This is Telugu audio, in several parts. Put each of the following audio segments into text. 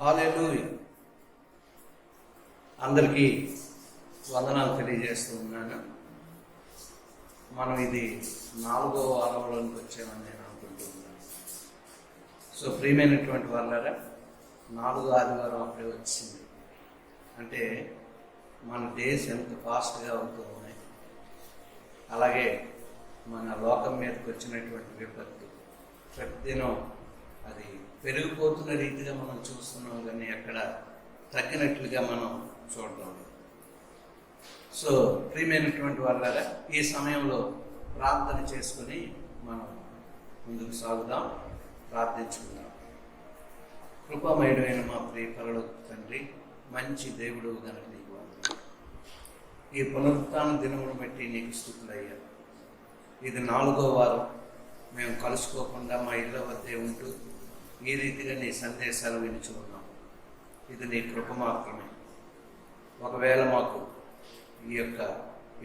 హల్లెలూయా. అందరికీ వందనాలు తెలియజేస్తూ ఉన్నాను. మనం ఇది 4వ వారంలోకి వచ్చామని నేను అనుకుంటున్నాను. సో ప్రియమైనటువంటి వాళ్ళారా, 4వ ఆదివారం అప్పుడే వచ్చింది. అంటే మన డేస్ ఎంత ఫాస్ట్గా అవుతూ ఉన్నాయి. అలాగే మన లోకం మీదకి వచ్చినటువంటి విపత్తు ప్రతిదినం అది పెరిగిపోతున్న రీతిగా మనం చూస్తున్నాం, కానీ ఎక్కడ తగ్గినట్లుగా మనం చూడడం లేదు. సో ప్రియమైనటువంటి వాళ్ళారా, ఈ సమయంలో ప్రార్థన చేసుకుని మనం ముందుకు సాగుదాం, ప్రార్థించుకుందాం. కృపామయుడైన మా ప్రియ పరలోక తండ్రి, మంచి దేవుడు గనుక నీకు వందనాలు. ఈ పునరుత్థాన దినమును బట్టి నీకు స్తుతులయ్యా. ఇది 4వ వారం మేము కలుసుకోకుండా మా ఇళ్ళ వద్దే ఉంటూ ఈ రీతిగా నీ సందేశాలు వినిచి ఉన్నాం. ఇది నీ కృప మాత్రమే. ఒకవేళ మాకు ఈ యొక్క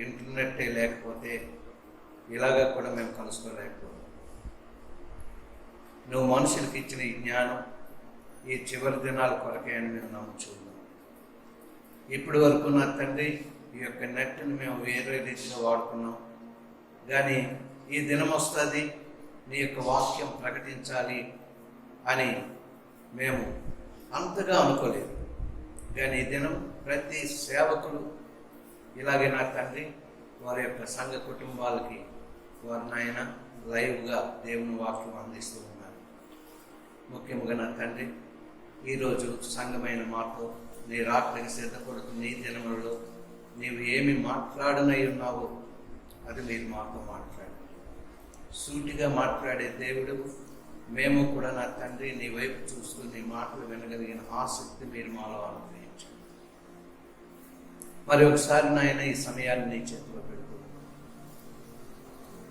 ఇంటర్నెట్టే లేకపోతే ఇలాగా కూడా మేము కలుసుకోలేకపోతాం. నువ్వు మనుషులకి ఇచ్చిన ఈ జ్ఞానం ఈ చివరి దినాల కొరకే అని మేము నమ్ముచున్నాం. ఇప్పటి వరకు నా తండ్రి ఈ యొక్క నెట్ని మేము వేరే రీతిగా వాడుకున్నాం, కానీ ఈ దినం వస్తుంది నీ యొక్క వాక్యం ప్రకటించాలి అని మేము అంతగా అనుకోలేదు. కానీ ఈ దినం ప్రతి సేవకులు ఇలాగే నా తండ్రి వారి యొక్క సంఘ కుటుంబాలకి వారి నాయన లైవ్గా దేవుని వాక్యం అందిస్తూ ఉన్నారు. ముఖ్యంగా నా తండ్రి, ఈరోజు సంఘమైన మాతో నీ రాత్రికి సిద్ధపడుతూ నీ దినములలో నీవు ఏమి మాట్లాడనై ఉన్నావో అది మీరు మాతో మాట్లాడు. సూటిగా మాట్లాడే దేవుడు మేము కూడా నా తండ్రి నీ వైపు చూస్తూ నీ మాటలు వినగలిగిన ఆసక్తి మీరు మాలో అనుగ్రహించండి. మరి ఒకసారి నాయన ఈ సమయాన్ని నీ చేతిలో పెడుతూ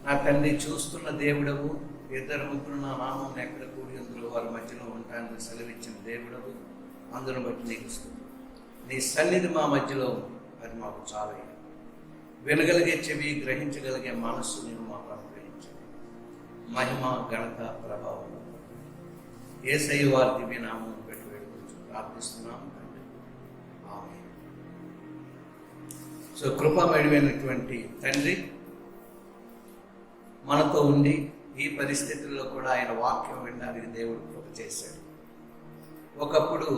నా తండ్రి, చూస్తున్న దేవుడవు, 2-3 నా నామం ఎక్కడ కూడి అందులో వారి మధ్యలో ఉంటానని సెలవిచ్చిన దేవుడవు, అందును బట్టి నీకు స్తుతులు. నీ సన్నిధి మా మధ్యలో అది మాకు చాలా వినగలిగే చెవి, గ్రహించగలిగే మనస్సు నేను మాకు అనుగ్రహించండి. మహిమ, ఘనత, ప్రభావం యేసయ్య వారి దివ్య నామం పెట్టి వేడుకుంటూ ప్రార్థిస్తున్నాము తండ్రి, ఆమేన్. సో కృపామయుడైనటువంటి తండ్రి మనతో ఉండి ఈ పరిస్థితుల్లో కూడా ఆయన వాక్యం వినడానికి దేవుడు కృప చేశాడు. ఒకప్పుడు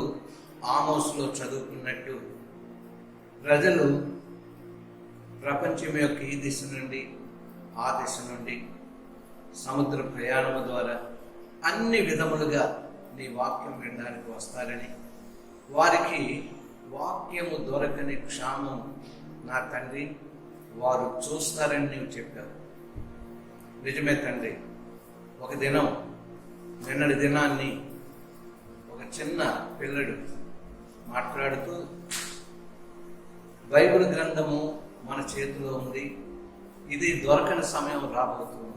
ఆమోస్లో చదువుకున్నట్టు ప్రజలు ప్రపంచం యొక్క ఈ దిశ నుండి ఆ దిశ నుండి సముద్ర ప్రయాణం ద్వారా అన్ని విధములుగా నీ వాక్యం వినడానికి వస్తారని, వారికి వాక్యము దొరకని క్షామం నా తండ్రి వారు చూస్తారని నీవు చెప్పావు. నిజమే తండ్రి. ఒక దినం, నిన్నటి దినాన్ని ఒక చిన్న పిల్లడు మాట్లాడుతూ, బైబిల్ గ్రంథము మన చేతిలో ఉంది, ఇది దొరకని సమయం రాబోతూ ఉంది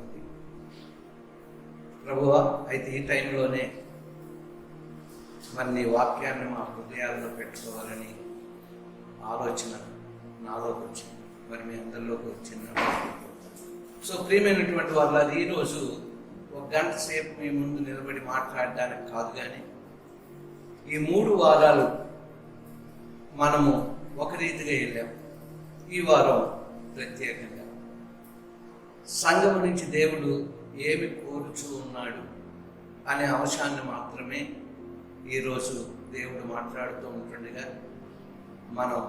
ప్రభువా. అయితే ఈ టైంలోనే మరి నీ వాక్యాన్ని మా హృదయాల్లో పెట్టుకోవాలని ఆలోచన నాలోకి వచ్చింది, మరి మీ అందరిలోకి వచ్చింది. సో ప్రియమైనటువంటి వాళ్ళు, అది ఈరోజు 1 గంట సేపు మీ ముందు నిలబడి మాట్లాడడానికి కాదు, కానీ ఈ 3 వారాలు మనము ఒక రీతిగా వెళ్ళాము. ఈ వారం ప్రత్యేకంగా సంఘం నుంచి దేవుడు ఏమి కోరుచూ ఉన్నాడు అనే అంశాన్ని మాత్రమే ఈరోజు దేవుడు మాట్లాడుతూ ఉంటుండగా మనం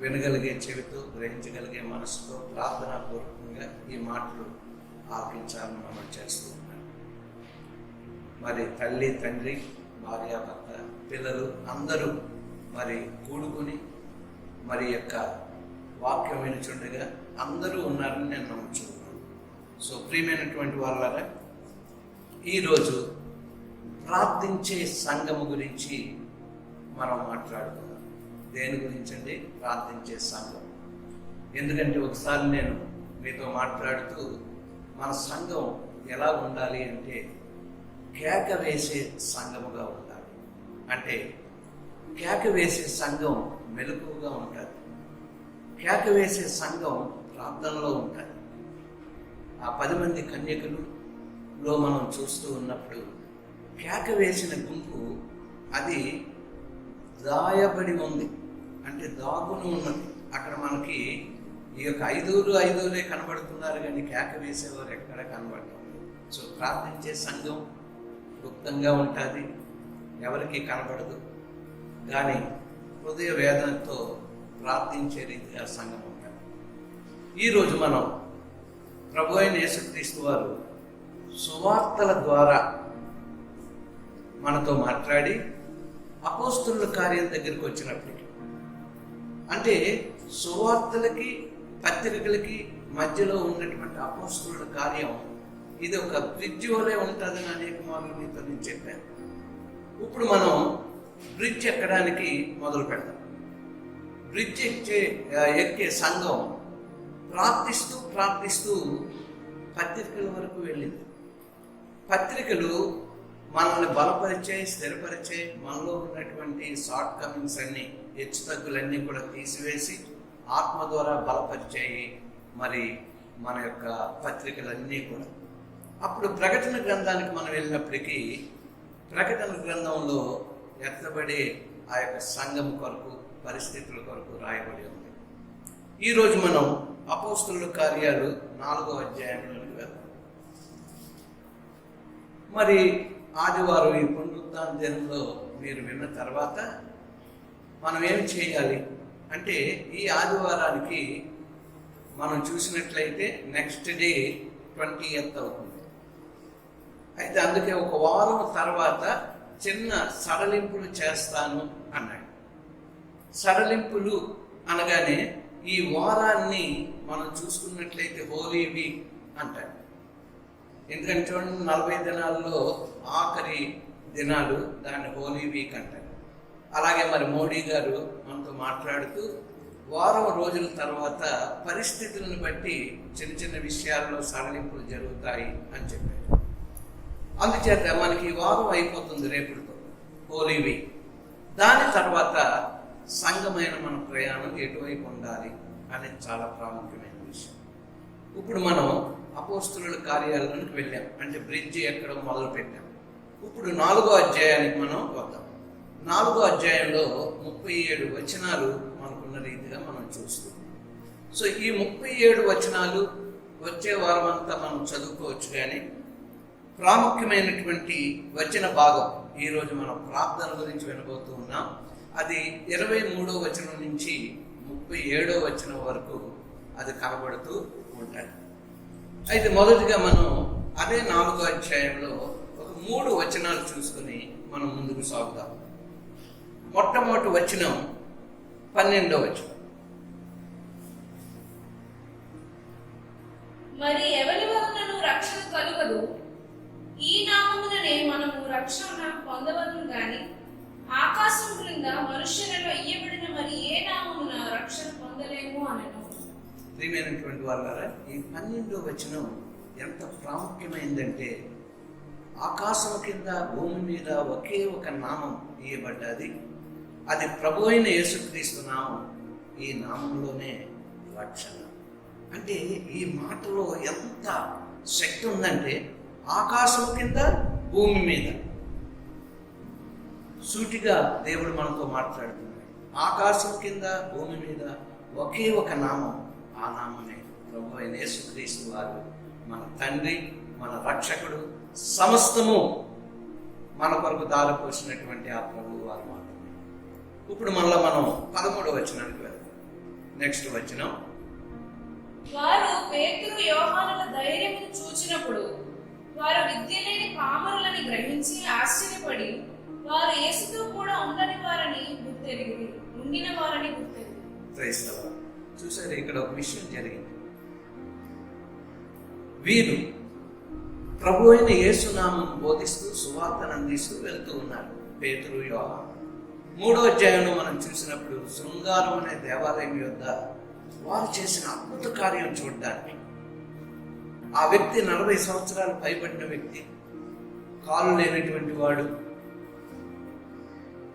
వినగలిగే చెవితో, గ్రహించగలిగే మనసుతో ప్రార్థనాపూర్వకంగా ఈ మాటలు ఆలకించాలని మనం చేస్తూ ఉన్నాం. మరి తల్లి, తండ్రి, భార్య, భర్త, పిల్లలు అందరూ మరి కూడుకుని మరి యొక్క వాక్యం వినుచుండగా అందరూ ఉన్నారని నేను నమ్ముచున్నాను. సో ప్రియమైనటువంటి వాళ్ళారా, ఈరోజు ప్రార్థించే సంఘము గురించి మనం మాట్లాడుకుందాం. దేని గురించి అండి? ప్రార్థించే సంఘం. ఎందుకంటే ఒకసారి నేను మీతో మాట్లాడుతూ మన సంఘం ఎలా ఉండాలి అంటే కేక వేసే సంఘముగా ఉండాలి. అంటే కేక వేసే సంఘం మెలకువగా ఉంటుంది. కేక వేసే సంఘం ప్రార్థనలో ఉంటుంది. ఆ 10 మంది కన్యకలలో మనం చూస్తూ ఉన్నప్పుడు కేక వేసిన గుంపు అది దాయబడి ఉంది, అంటే దాగుని ఉన్నది. అక్కడ మనకి ఈ యొక్క ఐదుగురే కనబడుతున్నారు, కానీ కేక వేసేవారు ఎక్కడ కనబడటం. సో ప్రార్థించే సంఘం గుప్తంగా ఉంటుంది, ఎవరికి కనబడదు, కానీ హృదయ వేదనతో ప్రార్థించే రీతిగా సంఘం ఉంటుంది. ఈరోజు మనం ప్రభు అయిన యేసుక్రీస్తు వారు సువార్తల ద్వారా మనతో మాట్లాడి అపోస్తలుల కార్యం దగ్గరికి వచ్చినప్పటికీ, అంటే సువార్తలకి పత్రికలకి మధ్యలో ఉన్నటువంటి అపోస్తలుల కార్యం ఇది ఒక బ్రిడ్జ్ వలె ఉంటుందని అనేక మార్లు మీతో నేను చెప్పాను. ఇప్పుడు మనం బ్రిడ్జ్ ఎక్కడానికి మొదలు పెడదాం. బ్రిడ్జ్ ఎక్కే సంఘం ప్రార్థిస్తూ పత్రికల వరకు వెళ్ళింది. పత్రికలు మనల్ని బలపరిచాయి, స్థిరపరిచాయి, మనలో ఉన్నటువంటి షార్ట్ కమింగ్స్ అన్ని, హెచ్చు తగ్గులన్నీ కూడా తీసివేసి ఆత్మ ద్వారా బలపరిచాయి మరి మన యొక్క పత్రికలన్నీ కూడా. అప్పుడు ప్రకటన గ్రంథానికి మనం వెళ్ళినప్పటికీ ప్రకటన గ్రంథంలో ఎత్తబడే ఆ యొక్క సంఘం కొరకు, పరిస్థితుల కొరకు రాయబడి ఉంది. ఈరోజు మనం అపోస్తలుల కార్యాలు 4వ అధ్యాయంలోకి వెళ్దాం. మరి ఆదివారం ఈ పునరుత్థాన దినంలో మీరు విన్న తర్వాత మనం ఏం చేయాలి అంటే, ఈ ఆదివారానికి మనం చూసినట్లయితే నెక్స్ట్ డే 20th అవుతుంది. అయితే అందుకే ఒక వారం తర్వాత చిన్న సడలింపులు చేస్తాను అన్నాడు. సడలింపులు అనగానే ఈ వారాన్ని మనం చూసుకున్నట్లయితే హోలీ వీక్ అంటాడు. ఎందుకంటే చూడండి, 40 దినాల్లో ఆఖరి దినాలు దాన్ని హోలీ వీక్ అంటారు. అలాగే మరి మోడీ గారు మనతో మాట్లాడుతూ వారం రోజుల తర్వాత పరిస్థితులను బట్టి చిన్న చిన్న విషయాల్లో సడలింపులు జరుగుతాయి అని చెప్పారు. అందుచేత మనకి ఈ వారం అయిపోతుంది రేపుతో, హోలీ వీక్. దాని తర్వాత సంఘమైన మన ప్రయాణం ఎటువైపు ఉండాలి అనేది చాలా ప్రాముఖ్యమైన విషయం. ఇప్పుడు మనం అపోస్తలుల కార్యాలలోకి వెళ్ళాం, అంటే బ్రిడ్జి ఎక్కడం మొదలు పెట్టాం. ఇప్పుడు 4వ అధ్యాయానికి మనం వద్దాం. 4వ అధ్యాయంలో 37 వచనాలు మనకున్న రీతిగా మనం చూస్తున్నాం. సో ఈ 37 వచనాలు వచ్చే వారం అంతా మనం చదువుకోవచ్చు, కానీ ప్రాముఖ్యమైనటువంటి వచన భాగం ఈరోజు మనం ప్రార్థన గురించి వినబోతూ ఉన్నాం. అది 23వ వచనం నుంచి 37వ వచనం వరకు అది కనబడుతూ ఉంటాయి. అయితే మొదటిగా మనం అదే 4వ అధ్యాయంలో ఒక 3 వచనాలు చూసుకుని మనం ముందుకు సాగుదాం. మొట్టమొదటి వచనం 12వ వచనం. మరి ఎవరి వలనను రక్షణ కలుగదు, ఈ నామముననే మనము రక్షణ పొందవలను గాని ఆకాశం క్రింద మనుష్యులలో ఇయ్యబడిన మరి ఏ నామమున రక్షణ పొందలేము అనను. ప్రియమైనటువంటి వాళ్ళారా, ఈ 12వ వచనం ఎంత ప్రాముఖ్యమైందంటే, ఆకాశం కింద భూమి మీద ఒకే ఒక నామం ఇయ్యబడ్డది, అది ప్రభు అయిన యేసుక్రీస్తు నామం. ఈ నామంలోనే రక్షణ. అంటే ఈ మాటలో ఎంత శక్తి ఉందంటే, ఆకాశం కింద భూమి మీద సూటిగా దేవుడు మనతో మాట్లాడుతున్నాడు. ఆకాశం కింద భూమి మీద ఒకే ఒక నామం, ఆ నామమే ప్రభు అయిన యేసుక్రీస్తు వారు, మన తండ్రి, మన రక్షకుడు, సమస్తము మన కొరకు దారిపోసినటువంటి ఆ ప్రభు వారు మాత్రమే. ఇప్పుడు మళ్ళా మనం 13వ వచనానికి వెళ్దాం. నెక్స్ట్ వచనం. వారు పేతురు యోహానుల ధైర్యమును చూచినప్పుడు వారు విద్య లేని పామరులని గ్రహించి ఆశ్చర్యపడి వారు యేసుతో కూడా ఉండని వారని గుర్తెరిగి ఉండిన వారని గుర్తెరిగి. క్రైస్తవ చూసారు, ఇక్కడ ఒక విషయం జరిగింది. వీరు ప్రభు అయిన యేసునామం బోధిస్తూ సువార్తను అందిస్తూ వెళ్తూ ఉన్నారు, పేతురు యోహాను. 3వ అధ్యాయంలో మనం చూసినప్పుడు శృంగారం అనే దేవాలయం యొద్ద వారు చేసిన అద్భుత కార్యం చూడడానికి, ఆ వ్యక్తి 40 సంవత్సరాలు పైబడిన వ్యక్తి, కాళ్ళు లేనటువంటి వాడు,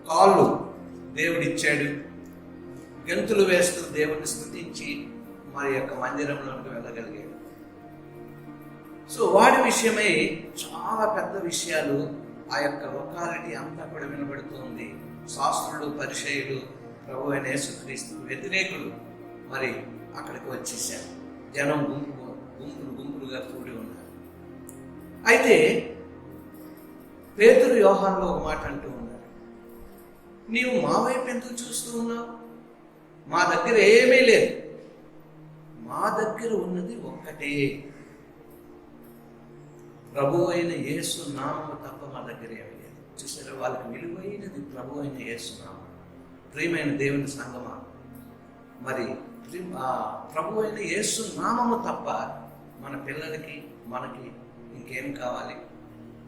కాళ్ళు దేవుడిచ్చాడు, గెంతులు వేస్తూ దేవుని స్తుతించి మరి యొక్క మందిరంలోకి వెళ్ళగలిగాడు. సో వాడి విషయమై చాలా పెద్ద విషయాలు ఆ యొక్క లొకాలిటీ అంతా కూడా వినబడుతుంది. శాస్త్రులు, పరిచయులు, ప్రభు అయిన యేసుక్రీస్తుకు వ్యతిరేకులు మరి అక్కడికి వచ్చేసారు. జనం గుంపులుగా కూడి ఉన్నారు. అయితే పేతురు యోహానులో ఒక మాట అంటూ ఉన్నారు, నీవు మా వైపు ఎందుకు చూస్తూ ఉన్నావు? మా దగ్గర ఏమీ లేదు, మా దగ్గర ఉన్నది ఒక్కటే, ప్రభు అయిన యేసు నామము తప్ప మా దగ్గర ఏమీ లేదు. చూసారా, వాళ్ళకి విలువైనది ప్రభు అయిన యేసు నామం. ప్రియమైన దేవుని సంగమా, మరి ప్రభు అయిన యేసు నామము తప్ప మన పిల్లలకి మనకి ఇంకేం కావాలి?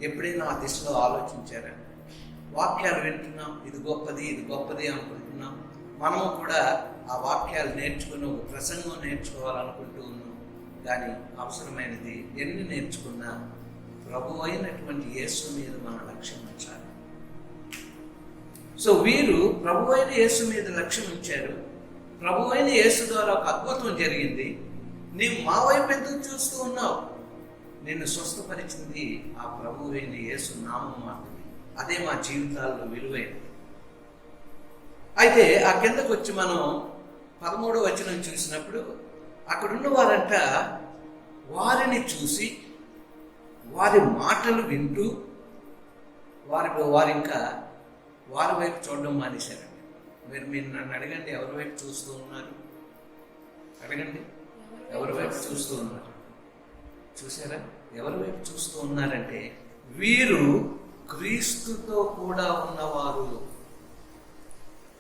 ఎప్పుడైనా ఆ దిశలో ఆలోచించారా? వాక్యాలు వింటున్నాం, ఇది గొప్పది ఇది గొప్పది అనుకుంటున్నాం. మనము కూడా ఆ వాక్యాలు నేర్చుకుని ఒక ప్రసంగం నేర్చుకోవాలనుకుంటూ ఉన్నాం. కానీ అవసరమైనది ఎన్ని నేర్చుకున్నా ప్రభు అయినటువంటి యేసు మీద మన లక్ష్యం ఉంచాలి. సో వీరు ప్రభు అయిన యేసు మీద లక్ష్యం ఉంచారు. ప్రభు అయిన యేసు ద్వారా ఒక అద్భుతం జరిగింది. నీవు మా వైపు ఎందుకు చూస్తూ ఉన్నావు? నిన్ను స్వస్థపరిచింది ఆ ప్రభు అయిన యేసు నామం మాత్రమే. అదే మా జీవితాల్లో విలువైనది. అయితే ఆ కిందకు వచ్చి మనం 13వ వచనం చూసినప్పుడు అక్కడున్న వారంట వారిని చూసి వారి మాటలు వింటూ వారి ఇంకా వారి వైపు చూడడం మానేశారండి. మీరు నన్ను అడగండి, ఎవరి వైపు చూస్తూ ఉన్నారు? అడగండి, ఎవరి వైపు చూస్తూ ఉన్నారు? చూసారా, ఎవరి వైపు చూస్తూ ఉన్నారంటే వీరు క్రీస్తుతో కూడా ఉన్నవారు.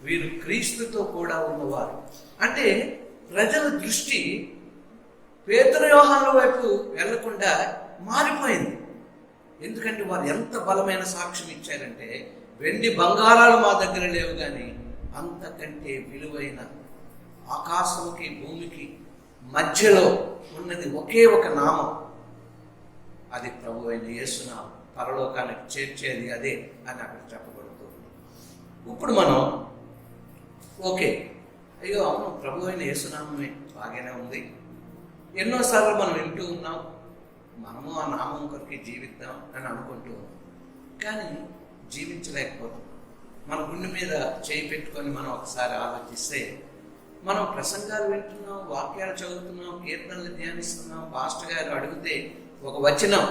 వీరు క్రీస్తుతో కూడా ఉన్నవారు అంటే ప్రజల దృష్టి పేతురు యోహానుల వైపు వెళ్లకుండా మారిపోయింది. ఎందుకంటే వారు ఎంత బలమైన సాక్ష్యం ఇచ్చారంటే, వెండి బంగారాలు మా దగ్గర లేవు, కానీ అంతకంటే విలువైన ఆకాశంకి భూమికి మధ్యలో ఉన్నది ఒకే ఒక నామం, అది ప్రభు అయిన యేసునామం. పరలోకానికి చేర్చేది అదే అని అక్కడ చెప్పబడుతుంది. ఇప్పుడు మనం ఓకే, అయ్యో అవును ప్రభు అయిన యేసునామమే బాగానే ఉంది, ఎన్నోసార్లు మనం వింటూ ఉన్నాం, మనము ఆ నామం కొరికి జీవిద్దాం అని అనుకుంటూ ఉన్నాం, కానీ జీవించలేకపోతున్నాం. మన గుండె మీద చేయి పెట్టుకొని మనం ఒకసారి ఆలోచిస్తే, మనం ప్రసంగాలు వింటున్నాం, వాక్యాలు చదువుతున్నాం, కీర్తనలు ధ్యానిస్తున్నాం, పాస్టర్ గారు అడిగితే ఒక వచనం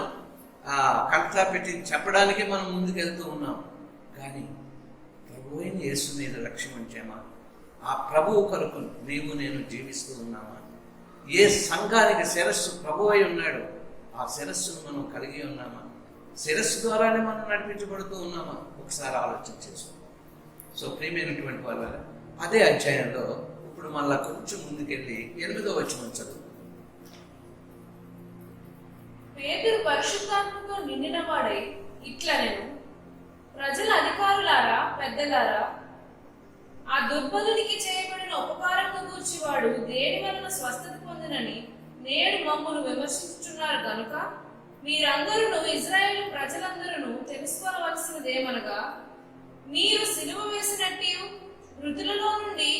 కంటా పెట్టి చెప్పడానికి మనం ముందుకెళ్తూ ఉన్నాం, కానీ ప్రభు అయిన యేసు మీద లక్ష్యం ఉంచామా? ఆ ప్రభువు కొరకు నీవు నేను జీవిస్తూ ఉన్నామా? ఏ సంఘానికి శిరస్సు ప్రభు అయి ఉన్నాడు, ఆ శిరస్సును మనం కలిగి ఉన్నామా? శిరస్సు ద్వారానే మనం నడిపించబడుతూ ఉన్నామా? ఒకసారి ఆలోచన చేసుకో. సో ప్రియమైనటువంటి వాళ్ళ అదే అధ్యాయంలో ఇప్పుడు మళ్ళా కొంచెం ముందుకెళ్ళి 8వ వచనం చదువు. పేతురు పరిశుద్ధాత్మతో నిండిన వాడై ఇట్లా నేను ప్రజల అధికారులారా, పెద్దలారా, ఆ దుర్బలునికి చేయబడిన ఉపకారమును గూర్చి వాడు దేని వలన స్వస్థత పొందినని నేడు మమ్మల్ని విమర్శించుచున్నారు కనుక మీరందరూ ఇజ్రాయేలు ప్రజలందరూ తెలుసుకోవలసినదేమనగా, మీరు సిలువ వేసినట్టు మృతులలో నుండి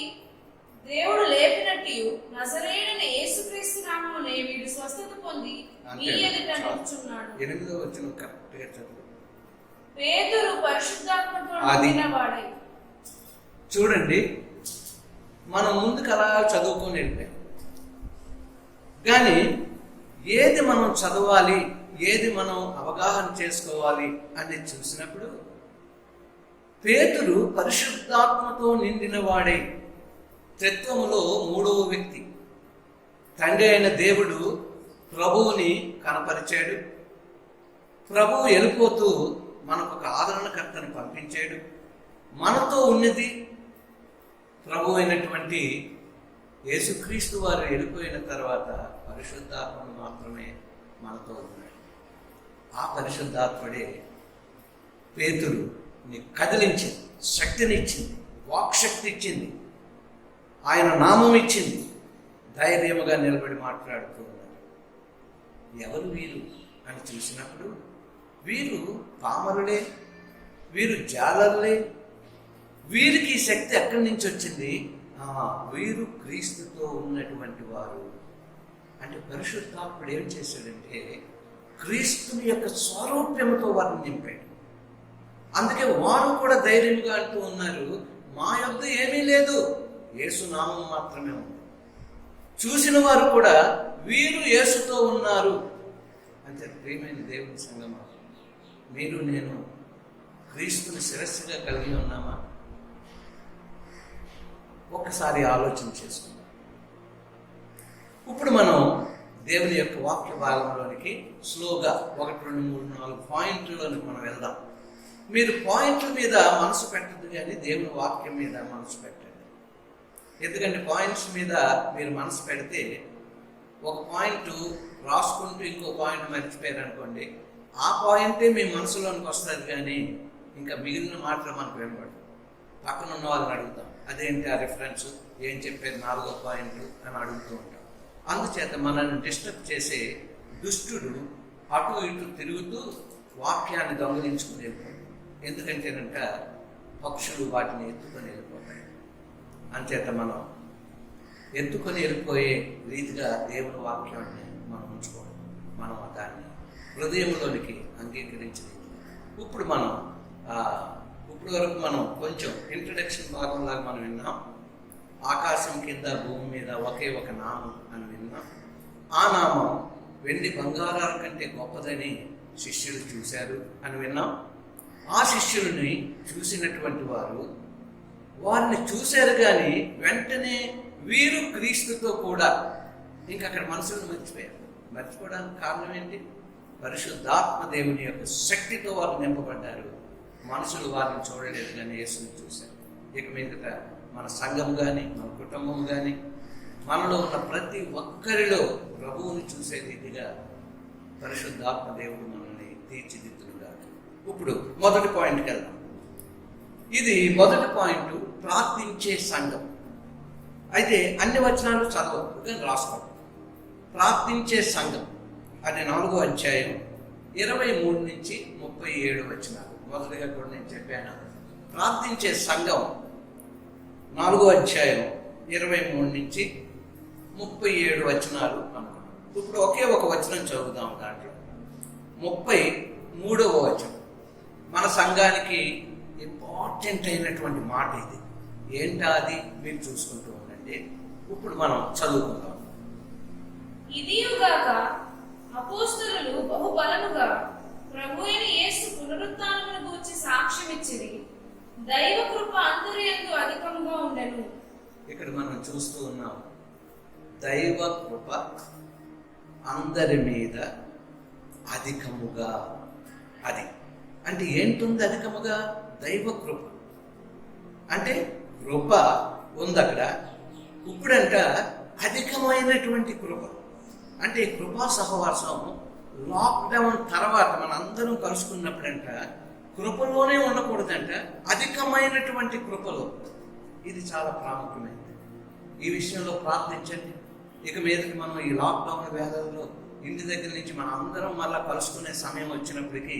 దేవుడు లేపినట్టు నజరేయుడైన యేసుక్రీస్తు నామమునే వీడు స్వస్థత పొంది మీ ఎదుట నిలుచున్నాడు. 8వ వచనం కరెక్ట్గా చదువు. పేతురు పరిశుద్ధాత్మతో నిండిన వాడై. చూడండి, మనం ముందుకు అలా చదువుకొని వెళ్ళిపోయాం, కానీ ఏది మనం చదవాలి, ఏది మనం అవగాహన చేసుకోవాలి అని చూసినప్పుడు పేతురు పరిశుద్ధాత్మతో నిండిన వాడై, త్రిత్వములో 3వ వ్యక్తి, తండ్రి అయిన దేవుడు ప్రభువుని కనపరిచాడు. ప్రభువు వెళ్ళిపోతూ మనకు ఒక ఆదరణకర్తను పంపించాడు. మనతో ఉన్నది ప్రభు అయినటువంటి యేసుక్రీస్తు వారు వెళ్ళిపోయిన తర్వాత పరిశుద్ధాత్మను మాత్రమే మనతో ఉన్నాడు. ఆ పరిశుద్ధాత్ముడే పేతురుని కదిలించింది, శక్తినిచ్చింది, వాక్శక్తి ఇచ్చింది, ఆయన నామం ఇచ్చింది. ధైర్యముగా నిలబడి మాట్లాడుతూ ఉన్నారు. ఎవరు వీరు అని చూసినప్పుడు వీరు పామరులే, వీరు జాలర్లే, వీరికి శక్తి ఎక్కడి నుంచి వచ్చింది? వీరు క్రీస్తుతో ఉన్నటువంటి వారు. అంటే పరిశుద్ధాత్ముడు ఏం చేశాడంటే క్రీస్తుని యొక్క స్వరూప్యముతో వారిని నింపాడు. అందుకే వారు కూడా ధైర్యంగా అంటూ ఉన్నారు, మా యొద్ద ఏమీ లేదు, యేసు నామం మాత్రమే ఉంది. చూసిన వారు కూడా వీరు యేసుతో ఉన్నారు. అంటే ప్రియమైన దేవుని సంగమా, మీరు నేను క్రీస్తుని శిరస్సుగా కలిగి ఉన్నామా? ఒక్కసారి ఆలోచన చేసుకుందాం. ఇప్పుడు మనం దేవుని యొక్క వాక్య భాగంలోనికి స్లోగా 1, 2, 3, 4 పాయింట్లలోనికి మనం వెళ్దాం. మీరు పాయింట్ల మీద మనసు పెట్టద్దు, కానీ దేవుని వాక్యం మీద మనసు పెట్టండి. ఎందుకంటే పాయింట్స్ మీద మీరు మనసు పెడితే ఒక పాయింట్ రాసుకుంటూ ఇంకో పాయింట్ మర్చిపోయారు అనుకోండి, ఆ పాయింటే మీ మనసులోనికి వస్తుంది, కానీ ఇంకా మిగిలిన మాటలు మనకు వినపడదు. పక్కన ఉన్న వాళ్ళని అడుగుతాం, అదేంటి ఆ రిఫరెన్స్, ఏం చెప్పేది 4వ పాయింట్ అని అడుగుతూ ఉంటాం. అందుచేత మనల్ని డిస్టర్బ్ చేసే దుష్టుడు అటు ఇటు తిరుగుతూ వాక్యాన్ని దొంగలించుకుని వెళ్ళిపోతాడు. ఎందుకంటేనంట పక్షులు వాటిని ఎత్తుకొని వెళ్ళిపోతాయి. అంచేత మనం ఎత్తుకొని వెళ్ళిపోయే రీతిగా దేవుని వాక్యాన్ని మనం ఉంచుకోవాలి. మనం దాన్ని హృదయంలోనికి అంగీకరించలేదు. ఇప్పుడు వరకు మనం కొంచెం ఇంట్రడక్షన్ భాగంలాగా మనం విన్నాం. ఆకాశం కింద భూమి మీద ఒకే ఒక నామం అని విన్నాం. ఆ నామం వెండి బంగారాల కంటే గొప్పదని శిష్యులు చూశారు అని విన్నాం. ఆ శిష్యులని చూసినటువంటి వారిని చూశారు, కానీ వెంటనే వీరు క్రీస్తుతో కూడా ఇంకా అక్కడ మనసును మర్చిపోయారు. మర్చిపోవడానికి కారణం ఏంటి? పరిశుద్ధాత్మ దేవుని యొక్క శక్తితో వారు నింపబడ్డారు. మనుషులు వారిని చూడలేదు, కానీ యేసుని చూశారు. ఇక మీదట మన సంఘం కానీ, మన కుటుంబం కానీ, మనలో ఉన్న ప్రతి ఒక్కరిలో ప్రభువుని చూసే రీతిగా పరిశుద్ధాత్మ దేవుడు మనల్ని తీర్చిదిద్దుగా. ఇప్పుడు మొదటి పాయింట్కి వెళ్దాం. ఇది మొదటి పాయింట్, ప్రార్థించే సంఘం. అయితే అన్ని వచనాలు చదవద్దు, కానీ రాసుకోండి. ప్రార్థించే సంఘం అది 4వ అధ్యాయం 23 నుంచి 37 వచనాలు. మొదటిగా కూడా నేను చెప్పాను, ప్రార్థించే సంఘం 4వ అధ్యాయం 23 నుంచి 37 వచనాలు అనుకున్నాం. ఇప్పుడు ఒకే ఒక వచనం చదువుదాం. దాంట్లో 33వ వచనం మన సంఘానికి ఇంపార్టెంట్ అయినటువంటి మాట. ఇది ఏంటా అది మీరు చూసుకుంటూ ఉండండి. ఇప్పుడు మనం చదువుకుందాం. ఇదియుగాక అపోస్తలులు బహుబలముగా ప్రభువైన యేసు పునరుత్థానమును గూర్చి సాక్ష్యమిచ్చిరి. దైవ కృప అందరి యందు అధికముగా ఉండెను. ఇక్కడ మనం చూస్తూ ఉన్నాం, దైవ కృప అందరి మీద అధికముగా. అది అంటే ఏంటుంది? అధికముగా దైవ కృప అంటే కృప ఉంది అక్కడ. ఇప్పుడంట అధికమైనటువంటి కృప. అంటే ఈ కృపా సహవాసం లాక్డౌన్ తర్వాత మన అందరం కలుసుకున్నప్పుడంట కృపలోనే ఉండకూడదంట, అధికమైనటువంటి కృపలో. ఇది చాలా ప్రాముఖ్యమైనది. ఈ విషయంలో ప్రార్థించండి. ఇక మీదకి మనం ఈ లాక్డౌన్ వేళల్లో ఇంటి దగ్గర నుంచి మనం అందరం మళ్ళీ కలుసుకునే సమయం వచ్చినప్పటికీ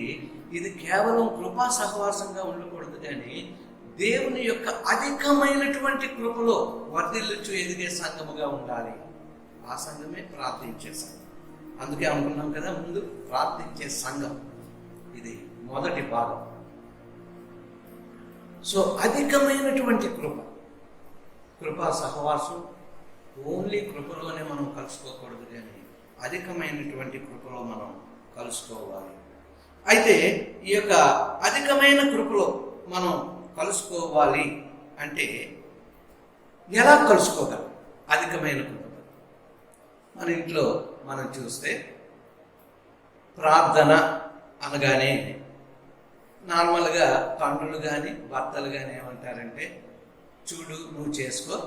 ఇది కేవలం కృపా సహవాసంగా ఉండకూడదు, కానీ దేవుని యొక్క అధికమైనటువంటి కృపలో వర్ధిల్లుచు ఎదిగే సంఘముగా ఉండాలి. ఆ సంఘమే ప్రార్థించే సంఘం. అందుకే అనుకున్నాం కదా ముందు, ప్రార్థించే సంఘం ఇది మొదటి భాగం. సో అధికమైనటువంటి కృపా సహవాసం ఓన్లీ కృపలోనే మనం కలుసుకోకూడదు, కానీ అధికమైనటువంటి కృపలో మనం కలుసుకోవాలి. అయితే ఈ యొక్క అధికమైన కృపలో మనం కలుసుకోవాలి అంటే ఎలా కలుసుకోగలం? అధికమైన కృప మన ఇంట్లో మనం చూస్తే ప్రార్థన అనగానే నార్మల్గా తండ్రులు కానీ భర్తలు కానీ ఏమంటారంటే, చూడు నువ్వు చేసుకో,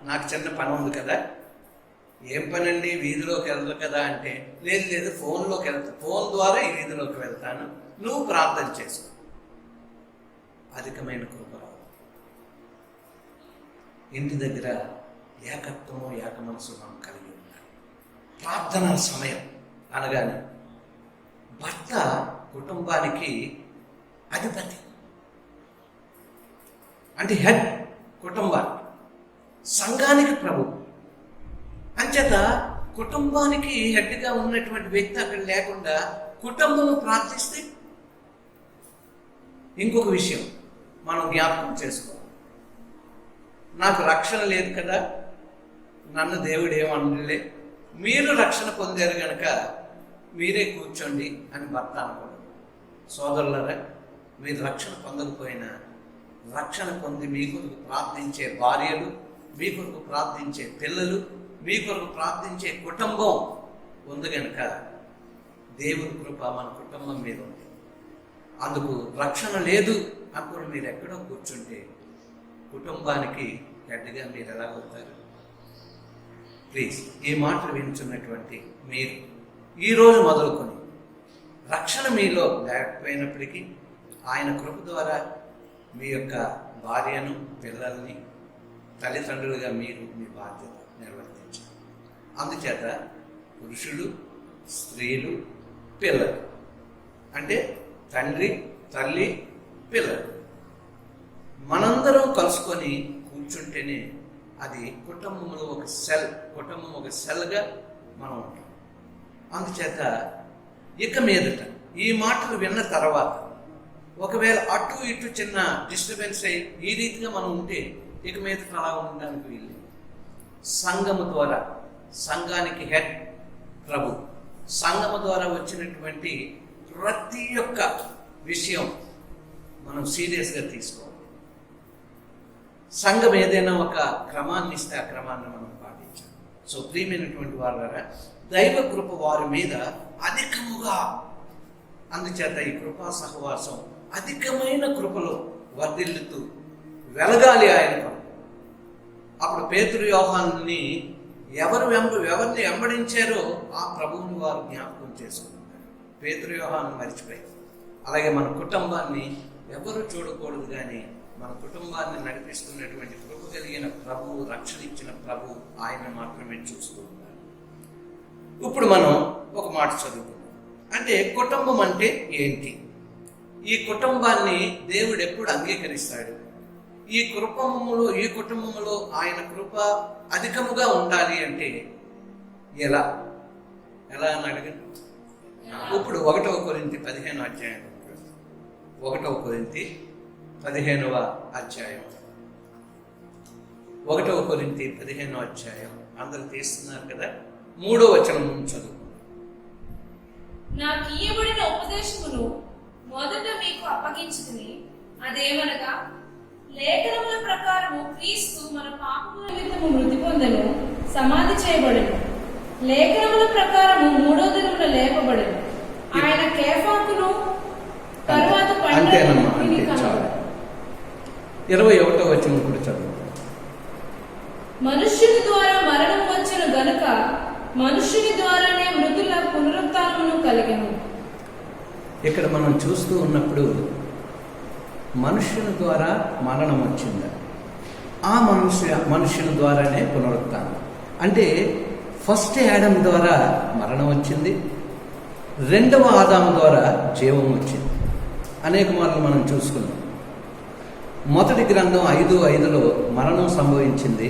నాకు చిన్న పని ఉంది కదా. ఏం పని అండి? వీధిలోకి వెళ్తావు కదా అంటే, లేదు ఫోన్లోకి వెళ్తా, ఫోన్ ద్వారా ఈ వీధిలోకి వెళ్తాను, నువ్వు ప్రార్థన చేసుకో. అధికమైన కృప ఇంటి దగ్గర ఏకత్వము ఏక మనసు మనం కలిగి ఉండాలి. ప్రార్థనా సమయం అనగానే భర్త కుటుంబానికి అధిపతి, అంటే హెడ్, కుటుంబానికి, సంఘానికి ప్రభు. అంచేత కుటుంబానికి హెడ్గా ఉన్నటువంటి వ్యక్తి అక్కడ లేకుండా కుటుంబం ప్రార్థిస్తే ఇంకొక విషయం మనం జ్ఞాపకం చేసుకోవాలి. నాకు రక్షణ లేదు కదా, నన్ను దేవుడు ఏమనలే, మీరు రక్షణ పొందారు కనుక మీరే కూర్చోండి అని భర్త అనకూడదు. సోదరులరా, మీరు రక్షణ పొందకపోయినా రక్షణ పొంది మీ కొరకు ప్రార్థించే భార్యలు, మీ కొరకు ప్రార్థించే పిల్లలు, మీ కొరకు ప్రార్థించే కుటుంబం ఉంది కనుక దేవుని కృప మన కుటుంబం మీద ఉంది. అందుకు రక్షణ లేదు అప్పుడు మీరు ఎక్కడో కూర్చుంటే కుటుంబానికి గడ్డగా మీరు ఎలా అవుతారు? ప్లీజ్, ఈ మాటలు వింటున్నటువంటి మీరు ఈరోజు మొదలుకొని రక్షణ మీలో లేకపోయినప్పటికీ ఆయన కృప ద్వారా మీ యొక్క భార్యను, పిల్లల్ని, తల్లిదండ్రులుగా మీరు మీ బాధ్యత నిర్వర్తించాలి. అందుచేత పురుషులు, స్త్రీలు, పిల్లలు అంటే తండ్రి, తల్లి, పిల్లలు మనందరం కలుసుకొని కూర్చుంటేనే అది కుటుంబంలో ఒక సెల్గా మనం ఉంటాం. అందుచేత ఇక మీదట ఈ మాటలు విన్న తర్వాత ఒకవేళ అటు ఇటు చిన్న డిస్టర్బెన్స్ అయ్యి ఈ రీతిగా మనం ఉంటే ఇక మీదట అలా ఉండడానికి వీలు. సంఘము ద్వారా, సంఘానికి హెడ్ ప్రభు, సంఘము ద్వారా వచ్చినటువంటి ప్రతి ఒక్క విషయం మనం సీరియస్గా తీసుకోవాలి. సంఘం ఏదైనా ఒక క్రమాన్ని ఇస్తే ఆ క్రమాన్ని మనం పాటించాలి. సో ప్రియమైనటువంటి వాళ్ళరా, దైవ కృప వారి మీద అధికముగా, అందుచేత ఈ కృపా సహవాసం అధికమైన కృపలో వర్ధిల్లుతూ వెలగాలి ఆయన కొరకు. అప్పుడు పేతురు, యోహానుని ఎవరిని వెంబడించారో ఆ ప్రభువుని వారు జ్ఞాపకం చేసుకున్నారు. పేతురు, యోహాను మరిచిపోయి, అలాగే మన కుటుంబాన్ని ఎవరు చూడకూడదు, కానీ మన కుటుంబాన్ని నడిపిస్తున్నటువంటి కృప కలిగిన ప్రభువు, రక్షణ ఇచ్చిన ప్రభువు ఆయన మాత్రమే చూస్తూ ఉన్నారు. ఇప్పుడు మనం ఒక మాట చదువుకున్నాం. అంటే కుటుంబం అంటే ఏంటి? ఈ కుటుంబాన్ని దేవుడు ఎప్పుడు అంగీకరిస్తాడు? ఈ కుటుంబములో ఆయన కృప అధికముగా ఉండాలి అంటే ఎలా అని అడగండి. ఇప్పుడు 1 కొరింథీ 15వ అధ్యాయం, 1 కొరింథీ 15వ అధ్యాయం, 1 కొరింథీ 15వ అధ్యాయం అందరూ తీస్తున్నారు కదా, 3వ వచనం నుంచి చదువు. నాకు ఇయ్యబడిన ఉపదేశమును మొదట మీకు అప్పగించుకుని, అదేమనగా లేఖనముల ప్రకారము క్రీస్తు మన పాపముల నిమిత్తము మృతి పొందెను, సమాధి చేయబడెను, లేఖనముల ప్రకారము 3వ దినమున లేపబడెను, ఆయన కేఫాకును తరువాత 21వ వచనం కూడా చదువు. మనుష్యుని ద్వారా మరణం వచ్చెను గనుక మనుష్యుని ద్వారానే మృతుల పునరుత్థానమును కలిగెను. ఇక్కడ మనం చూస్తూ ఉన్నప్పుడు మనుష్యుని ద్వారా మరణం వచ్చింది, ఆ మనుష్యుని ద్వారానే పునరుత్థానం. అంటే ఫస్ట్ యాడమ్ ద్వారా మరణం వచ్చింది, రెండవ ఆదాము ద్వారా జీవం వచ్చింది. అనేక మార్లు మనం చూసుకున్నాం. మొదటి గ్రంథం 5:5లో మరణం సంభవించింది,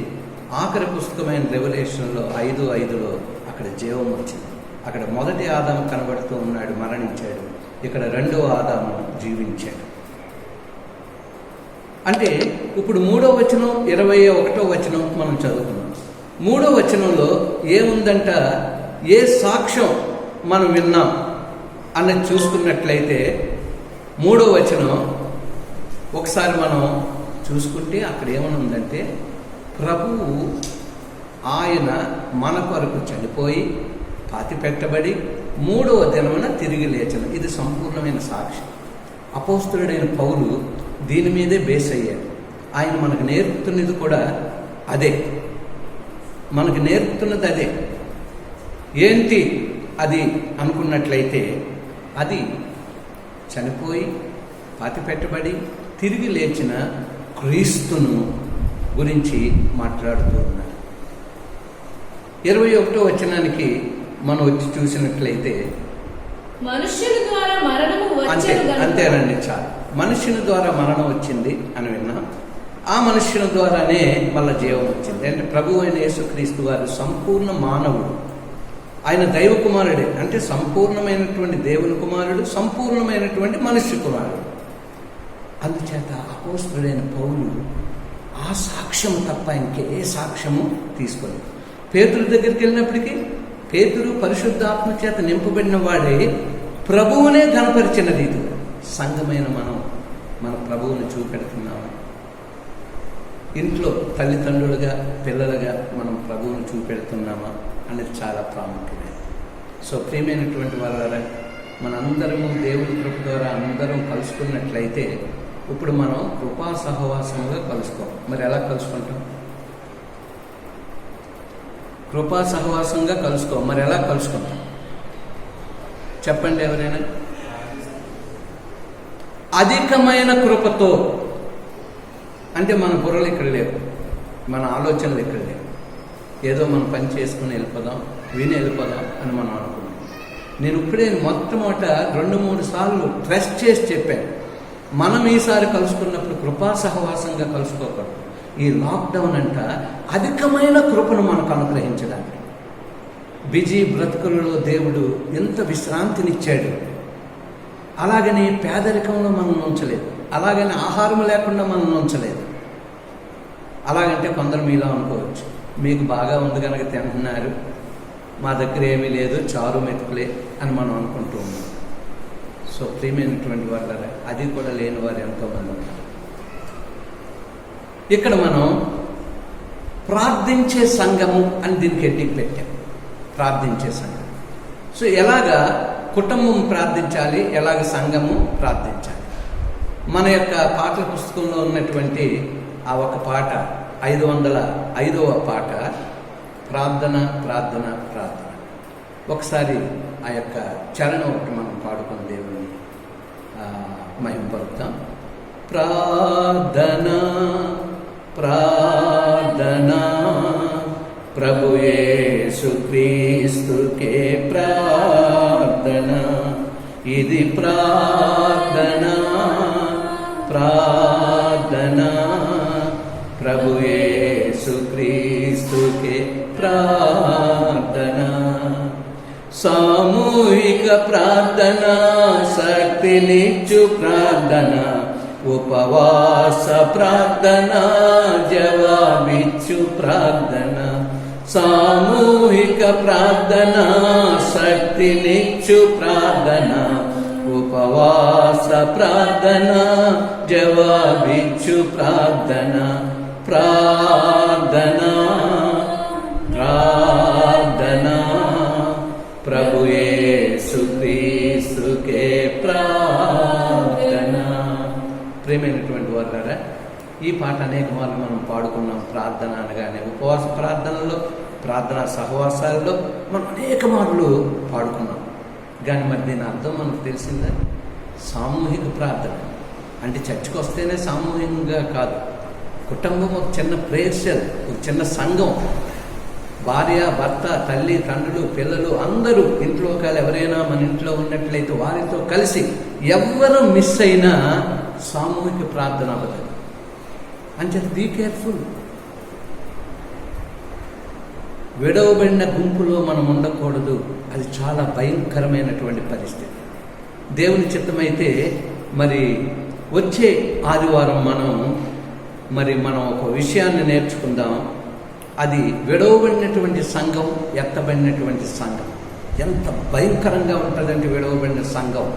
ఆఖరి పుస్తకమైన రెవల్యూషన్లో 5:5లో అక్కడ జీవం వచ్చింది. అక్కడ మొదటి ఆదాము కనబడుతూ ఉన్నాడు, మరణించాడు. ఇక్కడ రెండవ ఆదాము జీవించాడు. అంటే ఇప్పుడు 3వ వచనం 21వ వచనం మనం చదువుకున్నాం. 3వ వచనంలో ఏముందంట, ఏ సాక్ష్యం మనం విన్నాం అన్నది చూసుకున్నట్లయితే 3వ వచనం ఒకసారి మనం చూసుకుంటే అక్కడ ఏమని ఉందంటే, ప్రభువు ఆయన మన కొరకు చనిపోయి పాతిపెట్టబడి 3వ దినమున తిరిగి లేచను. ఇది సంపూర్ణమైన సాక్ష్యం. అపోస్తలుడైన పౌలు దీని మీదే బేస్ అయ్యాడు. ఆయన మనకు నేర్పుతున్నది కూడా అదే, మనకు నేర్పుతున్నది అదే. ఏంటి అది అనుకున్నట్లయితే, అది చనిపోయి పాతిపెట్టబడి తిరిగి లేచిన క్రీస్తును గురించి మాట్లాడుతూ ఉన్నారు. 21వ వచనానికి మనం వచ్చి చూసినట్లయితే, మనుష్యుని ద్వారా మరణము వచ్చెను గనుక, అంతేనండి, చాలు. మనుష్యుని ద్వారా మరణం వచ్చింది అని విన్నాం. ఆ మనుష్యుని ద్వారానే మళ్ళీ జీవం వచ్చింది. అంటే ప్రభు అయిన యేసుక్రీస్తు వారు సంపూర్ణ మానవుడు, ఆయన దైవ కుమారుడే. అంటే సంపూర్ణమైనటువంటి దేవుని కుమారుడు, సంపూర్ణమైనటువంటి మనుష్య కుమారుడు. అందుచేత అపోస్తలుడైన పౌలు ఆ సాక్ష్యం తప్ప ఇంకే సాక్ష్యము తీసుకోలేదు. పేతురు దగ్గరికి వెళ్ళినప్పటికీ పేతురు పరిశుద్ధాత్మ చేత నింపబడిన వాడే ప్రభువునే ఘనపరిచిన రీతి సంఘమైన మనం మన ప్రభువుని చూపెడుతున్నాము. ఇంట్లో తల్లిదండ్రులుగా పిల్లలుగా మనం ప్రభువుని చూపెడుతున్నామా అనేది చాలా ప్రాముఖ్యమైనది. సో ప్రియమైనటువంటి వాళ్ళ మనందరము దేవుని కృప ద్వారా అందరం కలుసుకున్నట్లయితే ఇప్పుడు మనం కృపా సహవాసంగా కలుసుకోం. మరి ఎలా కలుసుకుంటాం? కృపా సహవాసంగా కలుసుకో. మరి ఎలా కలుసుకుంటాం చెప్పండి ఎవరైనా? అధికమైన కృపతో. అంటే మన బుర్రలు ఇక్కడ లేవు, మన ఆలోచనలు ఇక్కడ లేవు. ఏదో మనం పని చేసుకుని వెళ్ళిపోదాం, విని వెళ్ళిపోదాం అని మనం అనుకున్నాం. నేను ఇప్పుడే మొట్టమొదట 2-3 సార్లు ట్రస్ట్ చేసి చెప్పాను, మనం ఈసారి కలుసుకున్నప్పుడు కృపా సహవాసంగా కలుసుకోకూడదు. ఈ లాక్డౌన్ అంట అధికమైన కృపను మనకు అనుగ్రహించడానికి. బిజీ బ్రతుకులలో దేవుడు ఎంత విశ్రాంతినిచ్చాడు. అలాగని పేదరికంలో మనం ఉంచలేదు, అలాగని ఆహారం లేకుండా మనం ఉంచలేదు. అలాగంటే కొందరు మీలో అనుకోవచ్చు, మీకు బాగా ఉంది కనుక తింటున్నారు, మా దగ్గర ఏమీ లేదు, చారు మెతుకులే అని మనం అనుకుంటూ ఉన్నాం. సో ప్రియమైనటువంటి వాళ్ళ అది కూడా లేని వారు ఎంతోమంది ఉన్నారు. ఇక్కడ మనం ప్రార్థించే సంఘము అని దీనికి ఎడ్డికి పెట్టాం. ప్రార్థించే సంఘం. సో ఎలాగా కుటుంబం ప్రార్థించాలి, ఎలాగ సంఘము ప్రార్థించాలి. మన యొక్క పాటల పుస్తకంలో ఉన్నటువంటి ఆ ఒక పాట 505వ పాట, ప్రార్థన ప్రార్థన ప్రార్థన. ఒకసారి ఆ యొక్క చరణం ఒకటి మనం పాడుకుని దేవుని మహిమపరుద్దాం. ప్రార్థన ప్రార్థన ప్రభు యేసు క్రీస్తుకే ప్రార్థన, ఇది ప్రార్థన ప్రార్థన ప్రభు యేసు క్రీస్తుకే ప్రార్థన. సామూహిక ప్రార్థన, శక్తినిచ్చు ప్రార్థన, ఉపవాస ప్రార్థన, జవాబిచ్చు ప్రార్థన. సామూహిక ప్రార్థన, శక్తినిచ్చు ప్రార్థన, ఉపవాస ప్రార్థన, జవాబిచ్చు ప్రార్థన. ప్రార్థన ప్రార్థన ప్రభు యేసు క్రీస్తుకే ప్రార్థన. ప్రియమైనటువంటి వారులారా, ఈ పాట అనేక మార్లు మనం పాడుకున్నాం. ప్రార్థన అనగానే ఉపవాస ప్రార్థనలో, ప్రార్థనా సహవాసాల్లో మనం అనేక మార్లు పాడుకున్నాం. కానీ మరి దీని అర్థం మనకు తెలిసిందా? సామూహిక ప్రార్థన అంటే చర్చికి వస్తేనే సామూహికంగా కాదు, కుటుంబం ఒక చిన్న ప్రేయర్ సెల్, ఒక చిన్న సంఘం, భార్య భర్త తల్లి తండ్రులు పిల్లలు అందరూ ఇంట్లో ఒకవేళ ఎవరైనా మన ఇంట్లో ఉన్నట్లయితే వారితో కలిసి ఎవరు మిస్ అయినా సామూహిక ప్రార్థన అవ్వదు. అంటే బీ కేర్ఫుల్. విడవబడిన గుంపులో మనం ఉండకూడదు. అది చాలా భయంకరమైనటువంటి పరిస్థితి. దేవుని చిత్తమైతే మరి వచ్చే ఆదివారం మనం ఒక విషయాన్ని నేర్చుకుందాం. అది విడవబడినటువంటి సంఘం, ఎత్తబడినటువంటి సంఘం. ఎంత భయంకరంగా ఉంటుందంటే విడవబడిన సంఘం.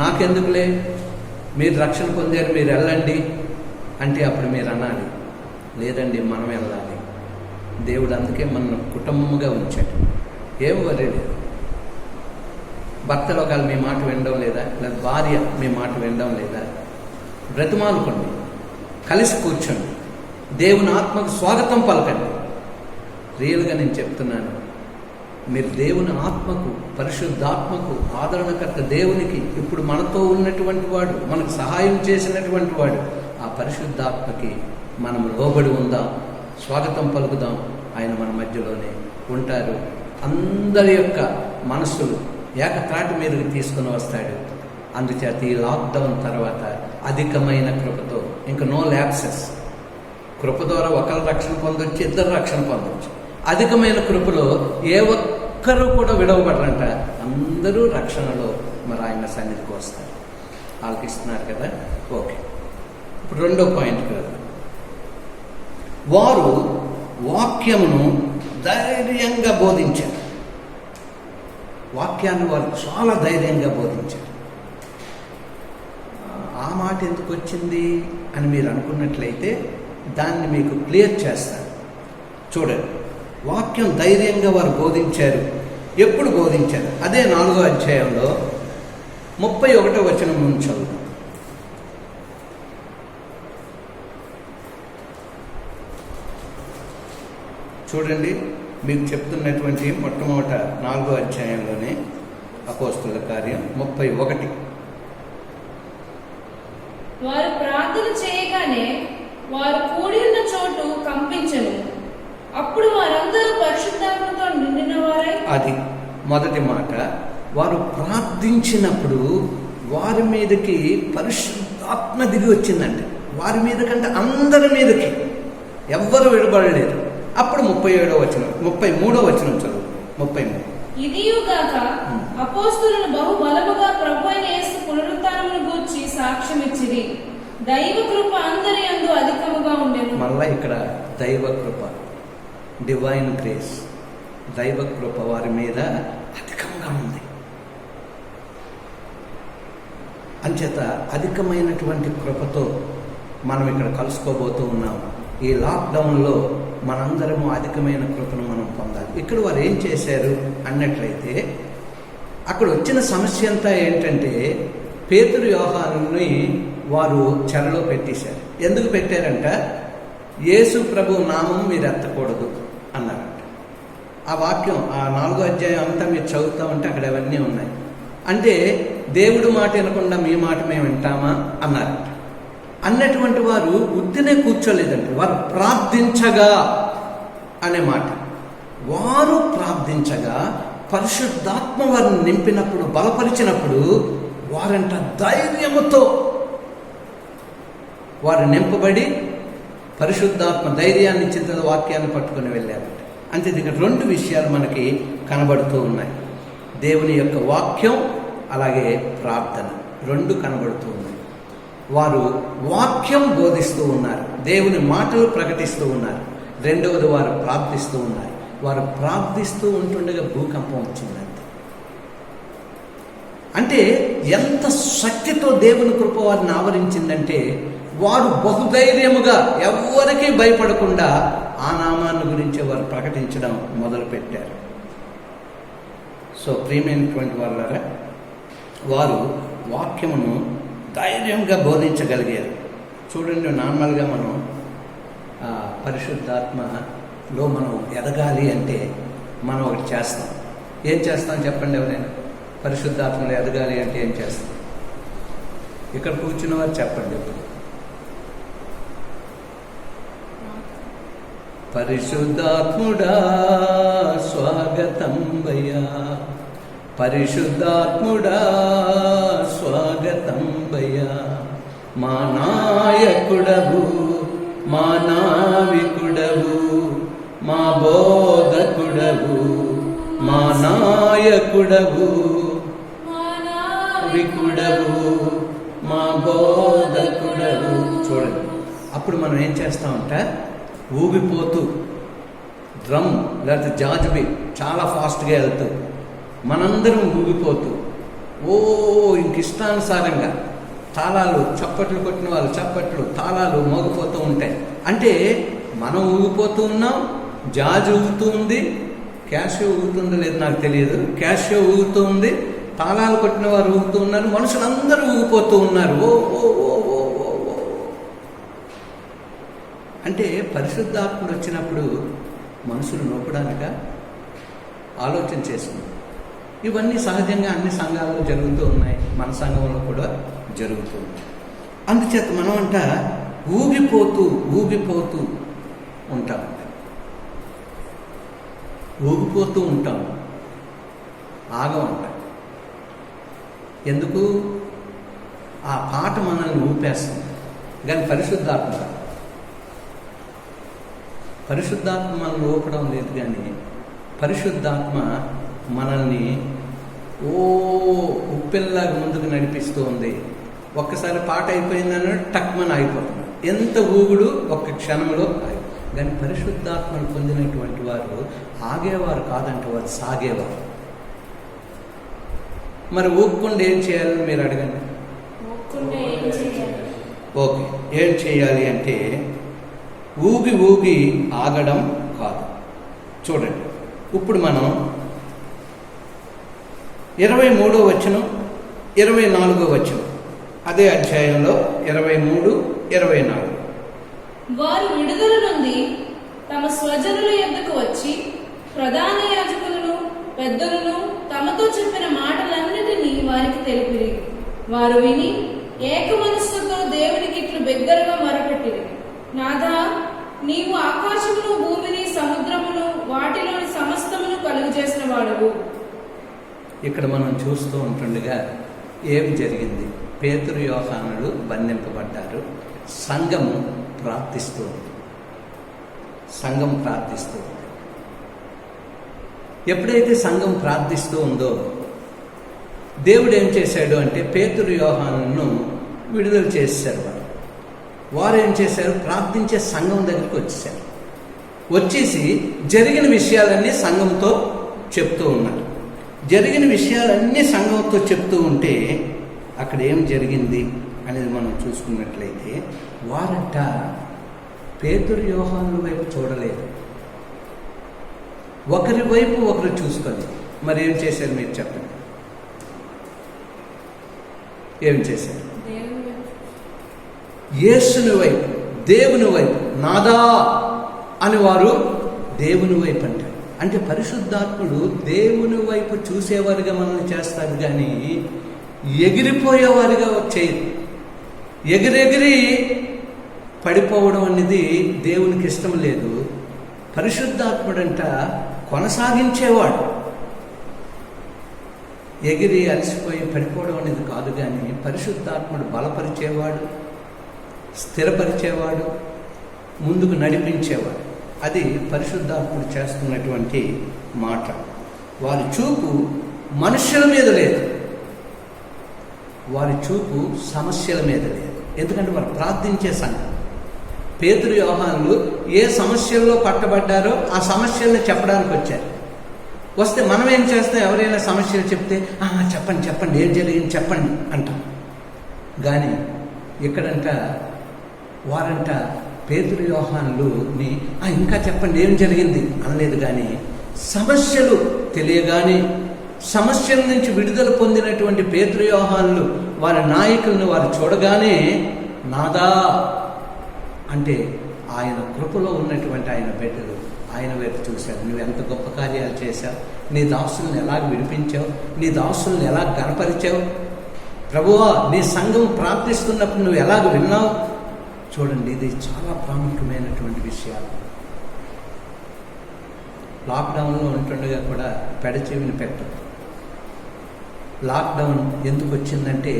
నాకెందుకులే, మీరు రక్షణ పొందారు, మీరు వెళ్ళండి అంటే అప్పుడు మీరు అనాలి, లేదండి మనం వెళ్ళాలి. దేవుడు అందుకే మన కుటుంబముగా ఉంచాడు. ఏం వరీ లేదు. భర్తలు ఒకవేళ మీ మాట వినడం లేదా, లేదా భార్య మీ మాట వినడం లేదా, బ్రతిమాలుకోండి, కలిసి కూర్చోండి, దేవుని ఆత్మకు స్వాగతం పలకండి. రియల్గా నేను చెప్తున్నాను, మీరు దేవుని ఆత్మకు, పరిశుద్ధాత్మకు, ఆదరణకర్త దేవునికి, ఇప్పుడు మనతో ఉన్నటువంటి వాడు, మనకు సహాయం చేసినటువంటి వాడు, ఆ పరిశుద్ధాత్మకి మనం లోబడి ఉందాం, స్వాగతం పలుకుదాం. ఆయన మన మధ్యలోనే ఉంటారు. అందరి యొక్క మనస్సులు ఏకత్రాటి మీదకి తీసుకుని వస్తాడు. అందుచేత ఈ లాక్డౌన్ తర్వాత అధికమైన కృపతో, ఇంకా నో ల్యాప్సెస్, కృప ద్వారా ఒకరు రక్షణ పొందొచ్చు, ఇద్దరు రక్షణ పొందొచ్చు. అధికమైన కృపలో ఏ ఒక్కరూ కూడా విడవబడరంట. అందరూ రక్షణలో మరి ఆయన సన్నిధికి వస్తారు. ఆలకిస్తున్నారు కదా? ఓకే, ఇప్పుడు రెండో పాయింట్ కదా, వారు వాక్యమును ధైర్యంగా బోధించారు. వాక్యాన్ని వారు చాలా ధైర్యంగా బోధించారు. ఆ మాట ఎందుకు వచ్చింది అని మీరు అనుకున్నట్లయితే దాన్ని మీకు క్లియర్ చేస్తాను. చూడండి, వాక్యం ధైర్యంగా వారు బోధించారు. ఎప్పుడు బోధించారు? అదే 4వ అధ్యాయంలో 31వ వచనం నుంచి చదువు. చూడండి, మీకు చెప్తున్నటువంటి మొట్టమొదట 4వ అధ్యాయంలోనే అపోస్తలుల కార్యం 31. వారు ప్రార్థన చేయగానే వారు కూడి ఉన్న చోటు కంపించెను. అప్పుడు వారందరూ పరిశుద్ధాత్మతో నిండిన వారై. అది మొదటి మాట. వారు ప్రార్థించినప్పుడు వారి మీదకి పరిశుద్ధాత్మ దిగి వచ్చిందంటే, వారి మీద కంటే అందరి మీదకి, ఎవ్వరు విడబడలేదు. అప్పుడు 37వ వచనం 33వ వచనం చదువు. 33. ఇదియుగాక అపోస్తలులు బహు బలముగా ప్రభువైన యేసు పునరుత్థానమును గూర్చి సాక్ష్యమిచ్చిరి. దైవ కృప అందరి యందు అధికముగా ఉండెను. మళ్ళా ఇక్కడ దైవ కృప, డివైన్ గ్రేస్, దైవ కృప వారి మీద అధికంగా ఉంది. అంచేత అధికమైనటువంటి కృపతో మనం ఇక్కడ కలుసుకోబోతూ ఉన్నాం. ఈ లాక్డౌన్లో మనందరము అధికమైన కృపను మనం పొందాలి. ఇక్కడ వారు ఏం చేశారు అన్నట్లయితే, అక్కడ వచ్చిన సమస్య అంతా ఏంటంటే, పేతురు యోహానుని వారు చెరలో పెట్టేశారు. ఎందుకు పెట్టారంట? యేసు ప్రభు నామం మీరు ఎత్తకూడదు అన్నారంట. ఆ వాక్యం ఆ 4వ అధ్యాయం అంతా మీరు చదువుతా ఉంటే అక్కడ అవన్నీ ఉన్నాయి. అంటే దేవుడు మాట వినకుండా మీ మాట మేము వింటామా అన్నారంట. అన్నటువంటి వారు ఉత్తినే కూర్చోలేదంటే, వారు ప్రార్థించగా అనే మాట. వారు ప్రార్థించగా పరిశుద్ధాత్మ వారిని నింపినప్పుడు, బలపరిచినప్పుడు వారంట ధైర్యముతో వారు నింపబడి పరిశుద్ధాత్మ ధైర్యాన్ని ఇచ్చిన తర్వాత వాక్యాన్ని పట్టుకొని వెళ్ళారంట. అంటే ఇక్కడ 2 విషయాలు మనకి కనబడుతూ ఉన్నాయి. దేవుని యొక్క వాక్యం, అలాగే ప్రార్థన, 2 కనబడుతూ ఉన్నాయి. వారు వాక్యం బోధిస్తూ ఉన్నారు, దేవుని మాటలు ప్రకటిస్తూ ఉన్నారు. రెండవది వారు ప్రార్థిస్తూ ఉన్నారు. వారు ప్రార్థిస్తూ ఉంటుండగా భూకంపం వచ్చిందంతే. అంటే ఎంత శక్తితో దేవుని కృప వారిని ఆవరించిందంటే, వారు బహుధైర్యముగా ఎవ్వరికీ భయపడకుండా ఆ నామాన్ని గురించి వారు ప్రకటించడం మొదలుపెట్టారు. సో ప్రియమైనటువంటి వాళ్ళారా, వారు వాక్యమును ధైర్యంగా బోధించగలిగారు. చూడండి, నార్మల్గా మనం పరిశుద్ధాత్మలో మనం ఎదగాలి అంటే మనం ఒకటి చేస్తాం. ఏం చేస్తాం చెప్పండి ఎవరైనా? పరిశుద్ధాత్మలో ఎదగాలి అంటే ఏం చేస్తాం? ఇక్కడ కూర్చున్న వారు చెప్పండి. పరిశుద్ధాత్ముడా స్వాగతం భయ్యా, పరిశుద్ధాత్ముడా స్వాగతం భయ్యా, మా నాయకుడవు, మా నావికుడవు, మా బోధకుడవు, మా నాయకుడవు, మా నావికుడవు, మా బోధకుడవు. చూడండి, అప్పుడు మనం ఏం చేస్తామంటే ఊగిపోతూ, డ్రమ్ లేకపోతే జాజుబి చాలా ఫాస్ట్గా వెళ్తూ మనందరం ఊగిపోతూ, ఇంక ఇష్టానుసారంగా తాళాలు, చప్పట్లు కొట్టిన వాళ్ళు చప్పట్లు, తాళాలు మోగిపోతూ ఉంటాయి. అంటే మనం ఊగిపోతూ ఉన్నాం, జాజు ఊగుతూ ఉంది, క్యాషియో ఊగుతుందో లేదు నాకు తెలియదు, క్యాషియో ఊగుతూ ఉంది, తాళాలు కొట్టిన వారు ఊగుతూ ఉన్నారు, మనుషులందరూ ఊగిపోతూ ఉన్నారు. ఓ ఓ ఓ ఓ ఓ ఓ. అంటే పరిశుద్ధాత్ముడు వచ్చినప్పుడు మనుషులు నొప్పడానిక ఆలోచన చేస్తుంది. ఇవన్నీ సహజంగా అన్ని సంఘాల్లో జరుగుతూ ఉన్నాయి, మన సంఘంలో కూడా జరుగుతూ ఉన్నాయి. అందుచేత మనం అంట ఊగిపోతూ ఊగిపోతూ ఉంటాం, ఊగిపోతూ ఉంటాం, ఆగమంట. ఎందుకు? ఆ పాట మనల్ని ఊపేస్తుంది. కానీ పరిశుద్ధాత్మ మనల్ని ఊపడం లేదు. కానీ పరిశుద్ధాత్మ మనల్ని ఉప్పెల్లాగా ముందుకు నడిపిస్తూ ఉంది. ఒక్కసారి పాట అయిపోయిందని టక్మని ఆగిపోతున్నాడు. ఎంత ఊగుడు ఒక్క క్షణంలో ఆగి. కానీ పరిశుద్ధాత్మను పొందినటువంటి వారు ఆగేవారు కాదంటే వారు సాగేవారు. మరి ఊగకుండా ఏం చేయాలని మీరు అడగండి. ఓకే, ఏం చేయాలి అంటే ఊగి ఊగి ఆగడం కాదు. చూడండి, ఇప్పుడు మనం 23వ వచనం 24వ వచనం అదే అధ్యాయంలో 23, 24. వారు విడుదల నుండి తమ స్వజనుల యొద్దకు వచ్చి ప్రధాన యాజకులను పెద్దలను తమతో చెప్పిన మాటలన్నిటినీ వారికి తెలిపిరి. వారు విని ఏక మనస్సుతో దేవునికి ఇట్లు బిగ్గరగా మొరపెట్టిరి. నాథా, నీవు ఆకాశమును భూమిని సముద్రమును వాటిలోని సమస్తమును కలుగు చేసిన వాడవు. ఇక్కడ మనం చూస్తూ ఉంటుండగా ఏమి జరిగింది? పేతురు యోహానులు బంధింపబడ్డారు. సంఘము ప్రార్థిస్తూ ఉంది. సంఘం ప్రార్థిస్తూ ఉంది. ఎప్పుడైతే సంఘం ప్రార్థిస్తూ ఉందో దేవుడు ఏం చేశాడు అంటే పేతురు యోహానులను విడుదల చేశారు. వారు ఏం చేశారు? ప్రార్థించే సంఘం దగ్గరికి వచ్చేసారు. వచ్చేసి జరిగిన విషయాలన్నీ సంఘంతో చెప్తూ ఉన్నారు. జరిగిన విషయాలన్నీ సంఘంతో చెప్తూ ఉంటే అక్కడ ఏం జరిగింది అనేది మనం చూసుకున్నట్లయితే వారంట పేతురు యోహానుల వైపు చూడలేదు, ఒకరి వైపు ఒకరు చూసుకొని మరి ఏం చేశారు మీరు చెప్పండి? ఏం చేశారు? యేసుని వైపు, దేవుని వైపు, నాదా అని వారు దేవుని వైపు అంటారు. అంటే పరిశుద్ధాత్ముడు దేవుని వైపు చూసేవారుగా మనల్ని చేస్తాడు, కానీ ఎగిరిపోయేవారుగా చేయదు. ఎగిరెగిరి పడిపోవడం అనేది దేవునికి ఇష్టం లేదు. పరిశుద్ధాత్ముడంట కొనసాగించేవాడు. ఎగిరి అలసిపోయి పడిపోవడం అనేది కాదు, కానీ పరిశుద్ధాత్ముడు బలపరిచేవాడు, స్థిరపరిచేవాడు, ముందుకు నడిపించేవాడు. అది పరిశుద్ధాత్ముడు చేస్తున్నటువంటి మాట. వారి చూపు మనుష్యుల మీద లేదు, వారి చూపు సమస్యల మీద లేదు. ఎందుకంటే వారు ప్రార్థించే సంఘం. పేతురు యోహానులు ఏ సమస్యల్లో పట్టబడ్డారో ఆ సమస్యల్ని చెప్పడానికి వచ్చారు. వస్తే మనం ఏం చేస్తాం? ఎవరైనా సమస్యలు చెప్తే చెప్పండి చెప్పండి, ఏం జరిగింది చెప్పండి అంటాం. కానీ ఇక్కడంట వారంట పేతురు యోహానులుని ఇంకా చెప్పండి ఏం జరిగింది అనలేదు. కానీ సమస్యలు తెలియగానే సమస్యల నుంచి విడుదల పొందినటువంటి పేతురు యోహానులు వారి నాయకులను వారు చూడగానే నాదా అంటే ఆయన కృపలో ఉన్నటువంటి ఆయన బిడ్డలు ఆయన వైపు చూశారు. నువ్వు ఎంత గొప్ప కార్యాలు చేశావు, నీ దాసులను ఎలా విడిపించావు, నీ దాసులను ఎలా గణపరిచావు, ప్రభువా నీ సంఘం ప్రార్థిస్తున్నప్పుడు నువ్వు ఎలాగ విన్నావు. చూడండి, ఇది చాలా ప్రాముఖ్యమైనటువంటి విషయాలు. లాక్డౌన్లో ఉంటుండగా కూడా పెడచెవిని పెట్టదు. లాక్డౌన్ ఎందుకు వచ్చిందంటే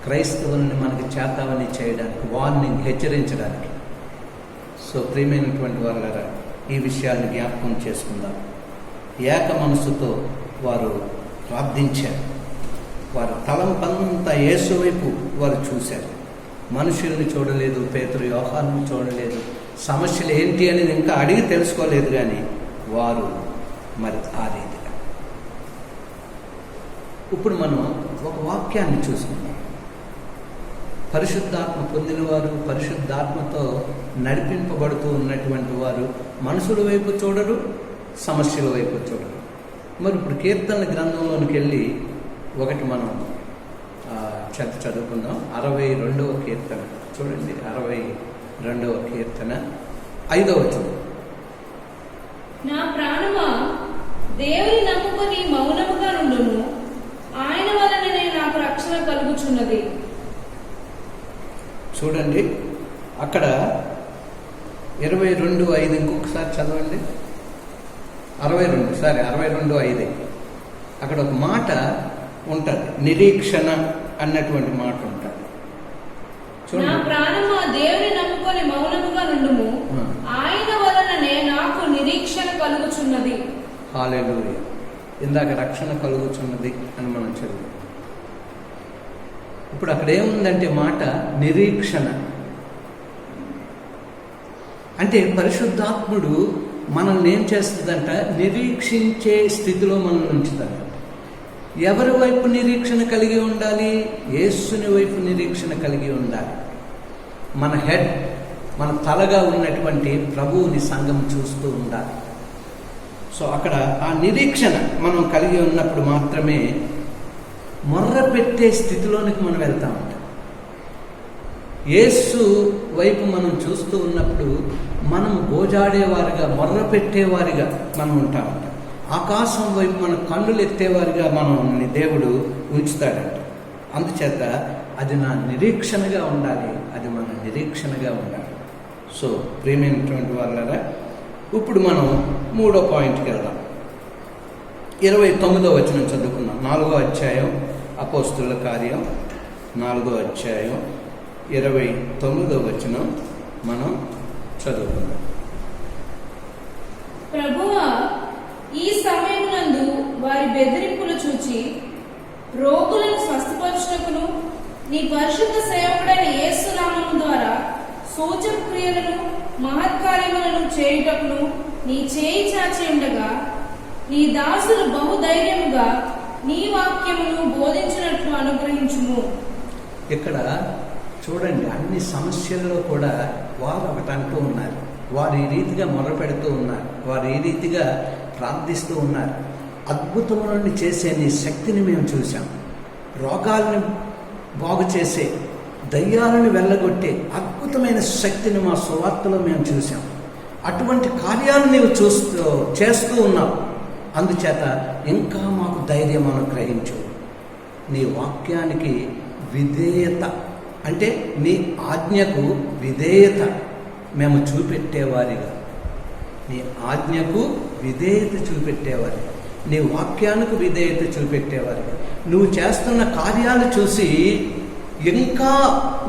క్రైస్తవుల్ని మనకి చేద్దామని చేయడానికి, వార్నింగ్, హెచ్చరించడానికి. సో ప్రియమైనటువంటి వాళ్ళరా, ఈ విషయాన్ని జ్ఞాపకం చేసుకుందాం. ఏక మనసుతో వారు ప్రార్థించారు. వారు తలంపంతా యేసు వైపు వారు చూశారు. మనుషుల్ని చూడలేదు, పేతురు యోహానుని చూడలేదు, సమస్యలు ఏంటి అనేది ఇంకా అడిగి తెలుసుకోలేదు. కానీ వారు మరి ఆ రీతిగా. ఇప్పుడు మనం ఒక వాక్యాన్ని చూసుకుందాం. పరిశుద్ధాత్మ పొందినవారు, పరిశుద్ధాత్మతో నడిపింపబడుతూ ఉన్నటువంటి వారు మనుషుల వైపు చూడరు, సమస్యల వైపు చూడరు. మరి ఇప్పుడు కీర్తనల గ్రంథంలోనికి వెళ్ళి ఒకటి మనం చదువుకుందాం. 62వ కీర్తన చూడండి. 62వ కీర్తన 5వ వచనం. నా ప్రాణమా దేవుని నమ్ముకొని మౌనముగా నుండుము, ఆయన వలననే నాకు రక్షణ కలుగుచున్నది. చూడండి, అక్కడ 22:5 ఇంకొకసారి చదవండి. 62:5 అక్కడ ఒక మాట ఉంటుంది, నిరీక్షణ అన్నటువంటి మాట ఉంటుంది. నా ప్రాణమా దేవుని నమ్ముకొని మౌనముగా నుండుము, ఆయన వలననే నాకు నిరీక్షణ కలుగుచున్నది. హల్లెలూయా. ఇందాక రక్షణ కలుగుచున్నది అని మనం చదివాం. ఇప్పుడు అక్కడ ఏముందంటే మాట నిరీక్షణ. అంటే పరిశుద్ధాత్ముడు మనల్ని ఏం చేస్తుందంట, నిరీక్షించే స్థితిలో మనల్ని ఉంచుతాడు. ఎవరి వైపు నిరీక్షణ కలిగి ఉండాలి? యేసుని వైపు నిరీక్షణ కలిగి ఉండాలి. మన హెడ్, మన తలగా ఉన్నటువంటి ప్రభువుని సంఘం చూస్తూ ఉండాలి. సో అక్కడ ఆ నిరీక్షణ మనం కలిగి ఉన్నప్పుడు మాత్రమే మొర్ర పెట్టే స్థితిలోనికి మనం వెళ్తామంట. యేసు వైపు మనం చూస్తూ ఉన్నప్పుడు మనం గోజాడేవారిగా, మొర్ర పెట్టేవారిగా మనం ఉంటామంట. ఆకాశం వైపు మన కన్నులు ఎత్తేవారిగా మనల్ని దేవుడు ఉంచుతాడంట. అందుచేత అది నా నిరీక్షణగా ఉండాలి, అది మన నిరీక్షణగా ఉండాలి. సో ప్రియమైనటువంటి వాళ్ళరా, ఇప్పుడు మనం 3వ పాయింట్కి వెళ్దాం. 29వ వచనం చదువుకున్నాం. 4వ అధ్యాయం అపోస్తుల కార్యం 4వ అధ్యాయం 29వ వచనం మనం చదువుకుందాం. ప్రభువా, ఈ సమయమునందు వారి బెదిరింపులు చూచి రోగులను స్వస్థపరచుటకును నీ పరిశుద్ధ సేవకుడైన యేసు నామము ద్వారా సూచక క్రియలను మహత్కార్యములను చేయుటకును నీ చేయి చాచి ఉండగా నీ దాసులు బహుధైర్యముగా నీ వాక్యమును బోధించినట్లు అనుగ్రహించుము. ఇక్కడ చూడండి, అన్ని సమస్యల్లో కూడా వారు ఒకటి అంటూ ఉన్నారు. వారు ఈ రీతిగా మొరపెడుతూ ఉన్నారు, వారు ఈ రీతిగా ప్రార్థిస్తూ ఉన్నారు. అద్భుతములను చేసే నీ శక్తిని మేము చూసాం. రోగాలను బాగు చేసే, దయ్యాలను వెళ్ళగొట్టే అద్భుతమైన శక్తిని మా సువార్తలో మేము చూసాం. అటువంటి కార్యాలు నీవు చేస్తూ ఉన్నావు. అందుచేత ఇంకా మాకు ధైర్యం అనుగ్రహించు. నీ వాక్యానికి విధేయత, అంటే నీ ఆజ్ఞకు విధేయత మేము చూపెట్టేవారిగా, నీ ఆజ్ఞకు విధేయత చూపెట్టేవారిగా, నీ వాక్యానికి విధేయత చూపెట్టేవారిగా, నువ్వు చేస్తున్న కార్యాలు చూసి ఇంకా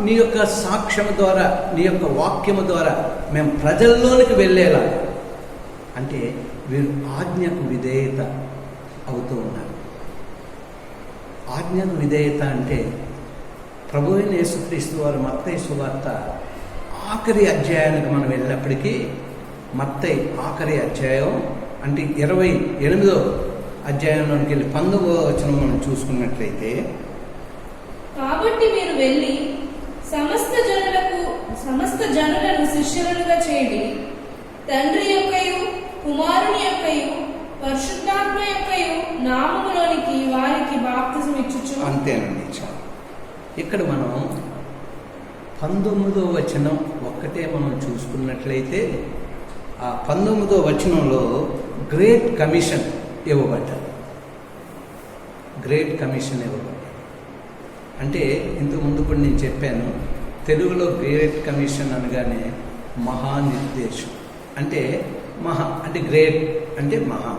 నీ యొక్క సాక్ష్యం ద్వారా, నీ యొక్క వాక్యము ద్వారా మేము ప్రజల్లోనికి వెళ్ళేలా, అంటే వీరు ఆజ్ఞకు విధేయత అవుతూ ఉన్నారు. ఆజ్ఞకు విధేయత అంటే ప్రభు అయిన యేసుక్రీస్తు వారు మత్తయి సువార్త ఆఖరి అధ్యాయానికి మనం వెళ్ళినప్పటికీ, మత్తయి ఆఖరి అధ్యాయం అంటే 28వ అధ్యాయంలోనికి వెళ్ళి 19వ వచనం మనం చూసుకున్నట్లయితే, కాబట్టి మీరు వెళ్ళి సమస్త జనులను శిష్యులుగా చేయండి, తండ్రి యొక్కయు కుమారుని యొక్కయు పరిశుద్ధాత్మ యొక్కయు నామములోనికి వారికి బాప్తిజం ఇచ్చుచు. అంతేనండి, చాలు. ఇక్కడ మనం 19వ వచనం ఒక్కటే మనం చూసుకున్నట్లయితే, ఆ 19వ వచనంలో గ్రేట్ కమిషన్ ఇవ్వబడ్డారు. గ్రేట్ కమిషన్ ఇవ్వబడ్డారు అంటే, ఇంతకుముందు కూడా నేను చెప్పాను, తెలుగులో గ్రేట్ కమిషన్ అనగానే మహానిర్దేశం. అంటే అంటే గ్రేట్ అంటే మహా,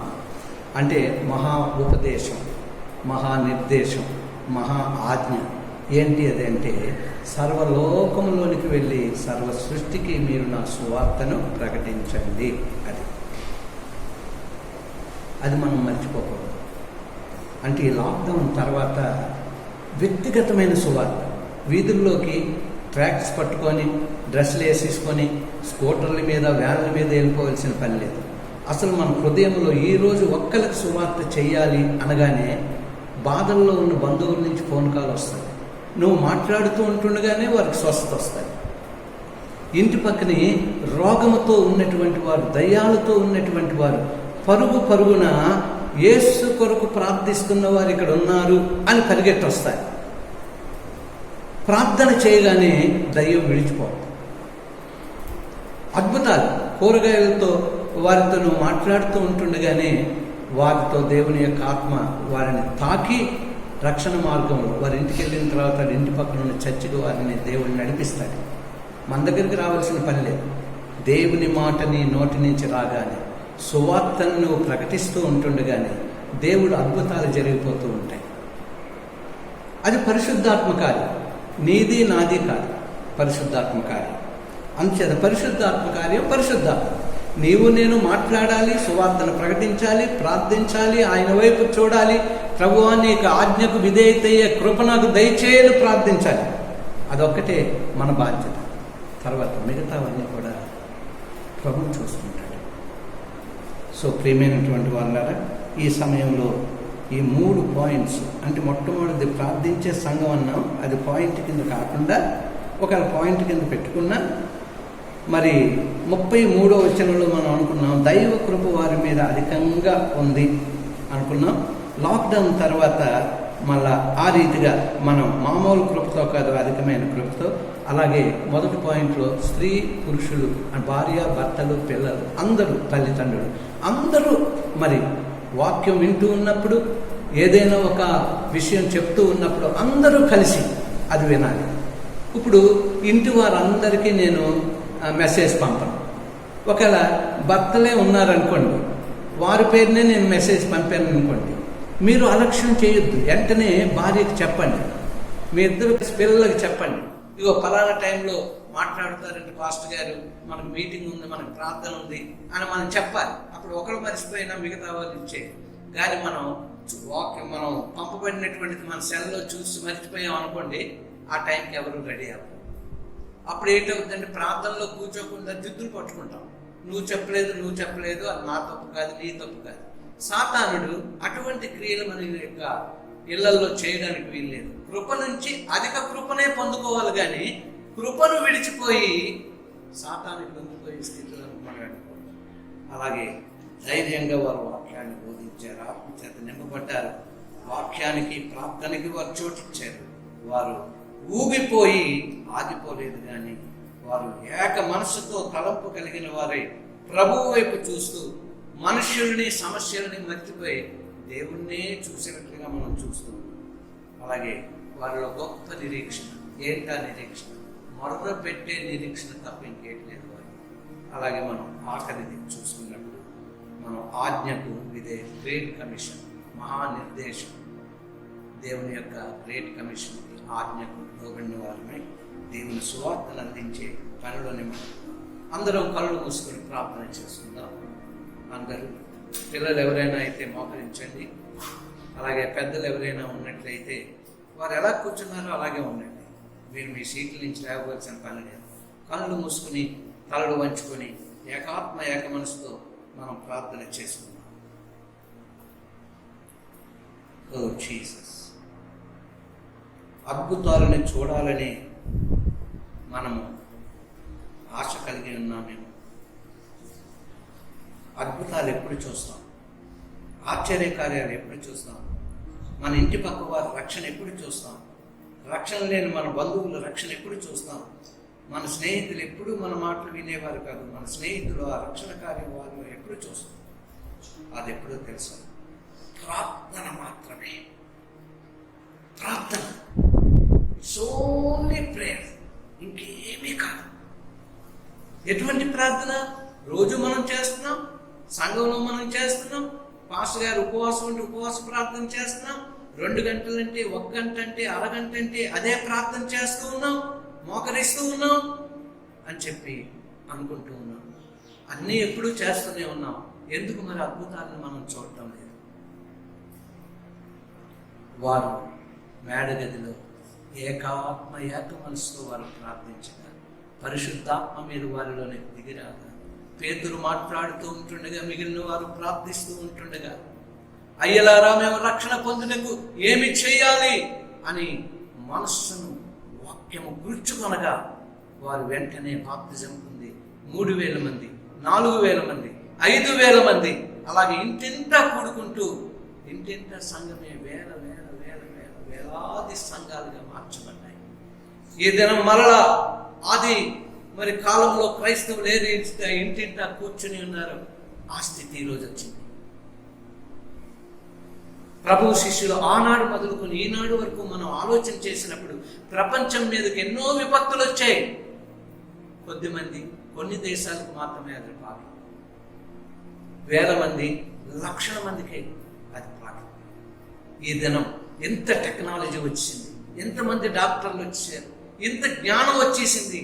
అంటే మహా ఉపదేశం, మహానిర్దేశం, మహా ఆజ్ఞ. ఏంటి అదంటే, సర్వలోకంలోనికి వెళ్ళి సర్వ సృష్టికి మీరు నా సువార్తను ప్రకటించండి. అది మనం మర్చిపోకూడదు. అంటే ఈ లాక్డౌన్ తర్వాత వ్యక్తిగతమైన సువార్త, వీధుల్లోకి ట్రాక్స్ పట్టుకొని డ్రెస్సులు వేసేసుకొని స్కూటర్ల మీద వ్యాన్ల మీద వెళ్ళిపోవాల్సిన పని లేదు. అసలు మన హృదయంలో ఈరోజు ఒక్కరికి సువార్త చెయ్యాలి అనగానే బాధల్లో ఉన్న బంధువుల నుంచి ఫోన్ కాల్ వస్తాయి. నువ్వు మాట్లాడుతూ ఉంటుండగానే వారికి స్వస్థత వస్తాయి. ఇంటి పక్కని రోగముతో ఉన్నటువంటి వారు, దయ్యాలతో ఉన్నటువంటి వారు పరుగున యేసు కొరకు ప్రార్థిస్తున్న వారు ఇక్కడ ఉన్నారు అని పరిగెట్టి వస్తాయి. ప్రార్థన చేయగానే దయ్యం విడిచిపోతుంది. అద్భుతాలు, కూరగాయలతో వారితో నువ్వు మాట్లాడుతూ ఉంటుండగానే వారితో దేవుని యొక్క ఆత్మ వారిని తాకి రక్షణ మార్గంలో వారి ఇంటికి వెళ్ళిన తర్వాత ఇంటి పక్కన ఉన్న చర్చికి వారిని దేవుని నడిపిస్తాడు. మన దగ్గరికి రావాల్సిన పని లేదు. దేవుని మాట నీ నోటి నుంచి రాగానే, సువార్తను నువ్వు ప్రకటిస్తూ ఉంటుండగానే దేవుడు అద్భుతాలు జరిగిపోతూ ఉంటాయి. అది పరిశుద్ధాత్మ కార్యం, నీది నాది కాదు, పరిశుద్ధాత్మ కార్యం. అందుచేత పరిశుద్ధాత్మ కార్యం పరిశుద్ధాత్మ. నీవు నేను మాట్లాడాలి, సువార్తను ప్రకటించాలి, ప్రార్థించాలి, ఆయన వైపు చూడాలి. ప్రభువా నీకు ఆజ్ఞకు విధేయతయ్యే కృప నాకు దయచేయని ప్రార్థించాలి. అదొక్కటే మన బాధ్యత. తర్వాత మిగతావన్నీ కూడా ప్రభువు చూసుకుంటాడు. సో ప్రియమైనటువంటి వాళ్ళారా, ఈ సమయంలో ఈ 3 పాయింట్స్, అంటే మొట్టమొదటిది ప్రార్థించే సంఘం అన్నాం, అది పాయింట్ కింద కాకుండా ఒకవేళ పాయింట్ కింద పెట్టుకున్నా, మరి 33వ వచనంలో మనం అనుకున్నాం దైవ కృప వారి మీద అధికంగా ఉంది అనుకున్నాం. లాక్డౌన్ తర్వాత మళ్ళా ఆ రీతిగా మనం మామూలు కృపతో కాదు, అధికమైన కృపతో. అలాగే మొదటి పాయింట్లో స్త్రీ పురుషులు, భార్య భర్తలు, పిల్లలు, అందరూ, తల్లిదండ్రులు అందరూ మరి వాక్యం వింటూ ఉన్నప్పుడు, ఏదైనా ఒక విషయం చెప్తూ ఉన్నప్పుడు అందరూ కలిసి అది వినాలి. ఇప్పుడు ఇంటి వారందరికీ నేను మెసేజ్ పంపను. ఒకవేళ భర్తలే ఉన్నారనుకోండి, వారి పేరునే నేను మెసేజ్ పంపాను అనుకోండి, మీరు అలక్ష్యం చేయొద్దు. వెంటనే భార్యకి చెప్పండి, మీ ఇద్దరు పిల్లలకి చెప్పండి, ఇగో పలానా టైంలో మాట్లాడుతారంటే పాస్టర్ గారు, మనకు మీటింగ్ ఉంది, మనకు ప్రార్థన ఉంది అని మనం చెప్పాలి. అప్పుడు ఒకరు మర్చిపోయినా మిగతా వాళ్ళు ఇచ్చేది. కానీ మనం పంపబడినటువంటిది మన సెల్లో చూసి మర్చిపోయాం అనుకోండి, ఆ టైంకి ఎవరు రెడీ అవ్వరు. అప్పుడు ఏంటవుతుందంటే ప్రార్థనలో కూర్చోకుండా జిద్దులు పట్టుకుంటాం. నువ్వు చెప్పలేదు, అది నా తప్పు కాదు, నీ తప్పు కాదు. సాతానుడు అటువంటి క్రియలు మన యొక్క ఇళ్లలో చేయడానికి వీల్లేదు. కృప నుంచి అధిక కృపనే పొందుకోవాలి, కానీ కృపను విడిచిపోయి సాతానికి లొంగిపోయే స్థితిలో మనం. అలాగే ధైర్యంగా వారు వాక్యాన్ని బోధించారు, ఆత్మచేత నింపబడ్డారు, వాక్యానికి ప్రార్థనకి వారు చోటిచ్చారు. వారు ఊగిపోయి ఆగిపోలేదు, కానీ వారు ఏక మనసుతో తలంపు కలిగిన వారై ప్రభువు వైపు చూస్తూ మనుష్యుల్ని సమస్యల్ని మర్చిపోయి దేవుణ్ణే చూసినట్లుగా మనం చూస్తున్నాం. అలాగే వారిలో గొప్ప నిరీక్షణ. ఏంటా నిరీక్షణ? మొర్ర పెట్టే నిరీక్షణ తప్ప ఇంకేటి లేదు వారు. అలాగే మనం ఆఖరిది చూసుకున్నప్పుడు మనం ఆజ్ఞకు ఇదే గ్రేట్ కమిషన్, మహానిర్దేశం, దేవుని యొక్క గ్రేట్ కమిషన్కి ఆజ్ఞకు లోబడిన వారమై దేవుని సువార్తను అందించే పనిలోని అందరం కళ్ళు మూసుకొని ప్రార్థన చేసుకుందాం. అందరూ పిల్లలు ఎవరైనా అయితే మోకరించండి. అలాగే పెద్దలు ఎవరైనా ఉన్నట్లయితే వారు ఎలా కూర్చున్నారో అలాగే ఉండండి. మీరు మీ సీట్ల నుంచి లేవవలసిన పని లేదు. కళ్ళు మూసుకొని తలలు వంచుకొని ఏకాత్మ ఏక మనసుతో మనం ప్రార్థన చేసుకుందాం. ఓ జీసస్, అద్భుతాలను చూడాలని మనము ఆశ కలిగి ఉన్నామేమో. అద్భుతాలు ఎప్పుడు చూస్తాం? ఆశ్చర్యకార్యాలు ఎప్పుడు చూస్తాం? మన ఇంటి పక్క వారి రక్షణ ఎప్పుడు చూస్తాం? రక్షణ లేని మన బంధువుల రక్షణ ఎప్పుడు చూస్తాం? మన స్నేహితులు ఎప్పుడు మన మాటలు వినేవారు కాదు, మన స్నేహితులు ఆ రక్షణ కార్యం వారిలో ఎప్పుడు చూస్తాం? అది ఎప్పుడో తెలుసు. ప్రార్థన మాత్రమే. ప్రార్థన, ఇట్స్ ఓన్లీ ప్రేయర్, ఇంకేమీ కాదు. ఎటువంటి ప్రార్థన? రోజు మనం చేస్తున్నాం, సంఘంలో మనం చేస్తున్నాం, పాస్టర్ గారు ఉపవాసం ఉంటే ఉపవాస ప్రార్థన చేస్తున్నాం, 2 గంటలంటే 1 గంట అంటే అరగంట అంటే అదే ప్రార్థన చేస్తూ ఉన్నాం, మోకరిస్తూ ఉన్నాం అని చెప్పి అనుకుంటూ ఉన్నాం. అన్నీ ఎప్పుడూ చేస్తూనే ఉన్నాం. ఎందుకు మరి అద్భుతాలను మనం చూడటం లేదు? వారు మేడగదిలో ఏకాత్మ ఏక మనసుతో వారు ప్రార్థించగా పరిశుద్ధాత్మ మీద వారిలోనే దిగిరాగా పేతురు మాట్లాడుతూ ఉంటుండగా మిగిలిన వారు ప్రార్థిస్తూ ఉంటుండగా, అయ్యలారా మేము రక్షణ పొందుటకు ఏమి చేయాలి అని మనస్సును వాక్యము గుర్చుకొనగా వారు వెంటనే బాప్తిజం పొంది 3000 మంది, 4000 మంది, 5000 మంది, అలాగే ఇంటింటా కూడుకుంటూ ఇంటింటా సంఘమే వేలాది సంఘాలుగా మార్చబడ్డాయి. ఈ దినం మరలా ఆది మరి కాలంలో క్రైస్తవులు ఏ రీతిగా ఇంటింటా కూర్చుని ఉన్నారు, ఆ స్థితి ఈరోజు వచ్చింది. ప్రభు శిష్యులు ఆనాడు మొదలుకొని ఈనాడు వరకు మనం ఆలోచన చేసినప్పుడు ప్రపంచం మీదకి ఎన్నో విపత్తులు వచ్చాయి. కొద్దిమంది కొన్ని దేశాలకు మాత్రమే అది పాకి, 1000 మంది, లక్షల మందికి అది పాకి. ఈ దినం ఎంత టెక్నాలజీ వచ్చింది, ఎంతమంది డాక్టర్లు వచ్చారు, ఎంత జ్ఞానం వచ్చేసింది.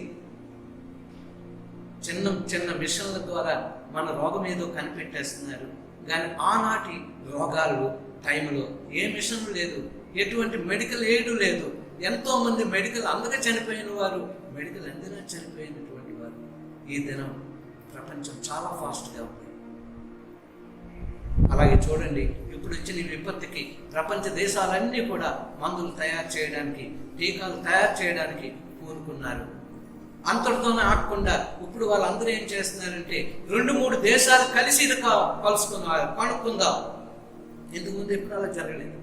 చిన్న మిషన్ల ద్వారా మన రోగం ఏదో కనిపెట్టేస్తున్నారు. కానీ ఆనాటి రోగాలు టైంలో ఏ మిషన్ లేదు, ఎటువంటి మెడికల్ ఎయిడ్ లేదు. ఎంతోమంది మెడికల్ అందరూ చనిపోయిన వారు, మెడికల్ అందరూ చనిపోయినటువంటి వారు. ఈ దినం ప్రపంచం చాలా ఫాస్ట్గా ఉంది. అలాగే చూడండి, ఇప్పుడు వచ్చిన ఈ విపత్తుకి ప్రపంచ దేశాలన్నీ కూడా మందులు తయారు చేయడానికి, టీకాలు తయారు చేయడానికి పూనుకున్నారు. అంతటితోనే ఆగకుండా ఇప్పుడు వాళ్ళందరూ ఏం చేస్తున్నారంటే 2-3 దేశాలు కలిసి ఇది కలుసుకున్నారు, కనుక్కుందాం. ఇంతకుముందు ఎప్పుడు అలా జరగలేదు.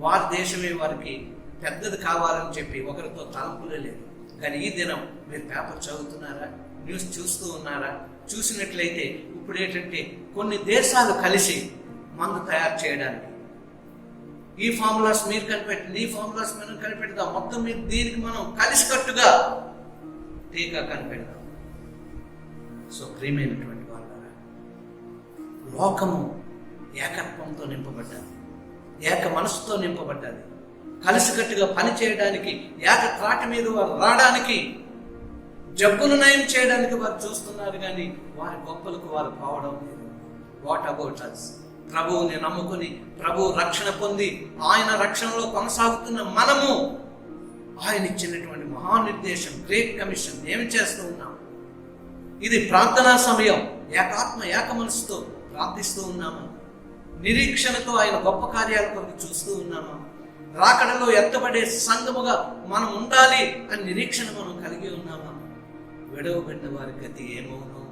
వారి దేశమే వారికి పెద్దది కావాలని చెప్పి ఒకరితో తలంపులే లేదు. కానీ ఈ దినం మీరు పేపర్ చదువుతున్నారా, న్యూస్ చూస్తూ ఉన్నారా? చూసినట్లయితే ఇప్పుడు ఏంటంటే కొన్ని దేశాలు కలిసి మందు తయారు చేయడానికి, ఈ ఫార్ములాస్ మీరు కనిపెట్టింది, ఈ ఫార్ములాస్ మనం కనిపెడదాం, మొత్తం మీరు దీనికి మనం కలిసికట్టుగా టీకా కనిపెడదాం. సో ప్రియమైనటువంటి వాళ్ళ, లోకము ఏకత్వంతో నింపబడ్డాది, ఏక మనసుతో నింపబడ్డాది. కలిసికట్టుగా పని చేయడానికి, ఏక త్రాటి మీద వారు రావడానికి, జబ్బులు నయం చేయడానికి వారు చూస్తున్నారు. కానీ వారి గొప్పలకు వారు పోవడం లేదు. What about us? ప్రభువుని నమ్ముకుని ప్రభు రక్షణ పొంది ఆయన రక్షణలో కొనసాగుతున్న మనము ఆయన ఇచ్చినటువంటి మహానిర్దేశం, గ్రేట్ కమిషన్ ఏమి చేస్తూ ఉన్నాం? ఇది ప్రార్థనా సమయం. ఏకాత్మ ఏక మనసుతో ప్రార్థిస్తూ ఉన్నామా? నిరీక్షణతో ఆయన గొప్ప కార్యాల కొరకు చూస్తూ ఉన్నామా? రాకడలో ఎత్తబడే సంఘముగా మనం ఉండాలి అని నిరీక్షణ మనం కలిగి ఉన్నామా? విడవబడిన వారి గతి ఏమవునో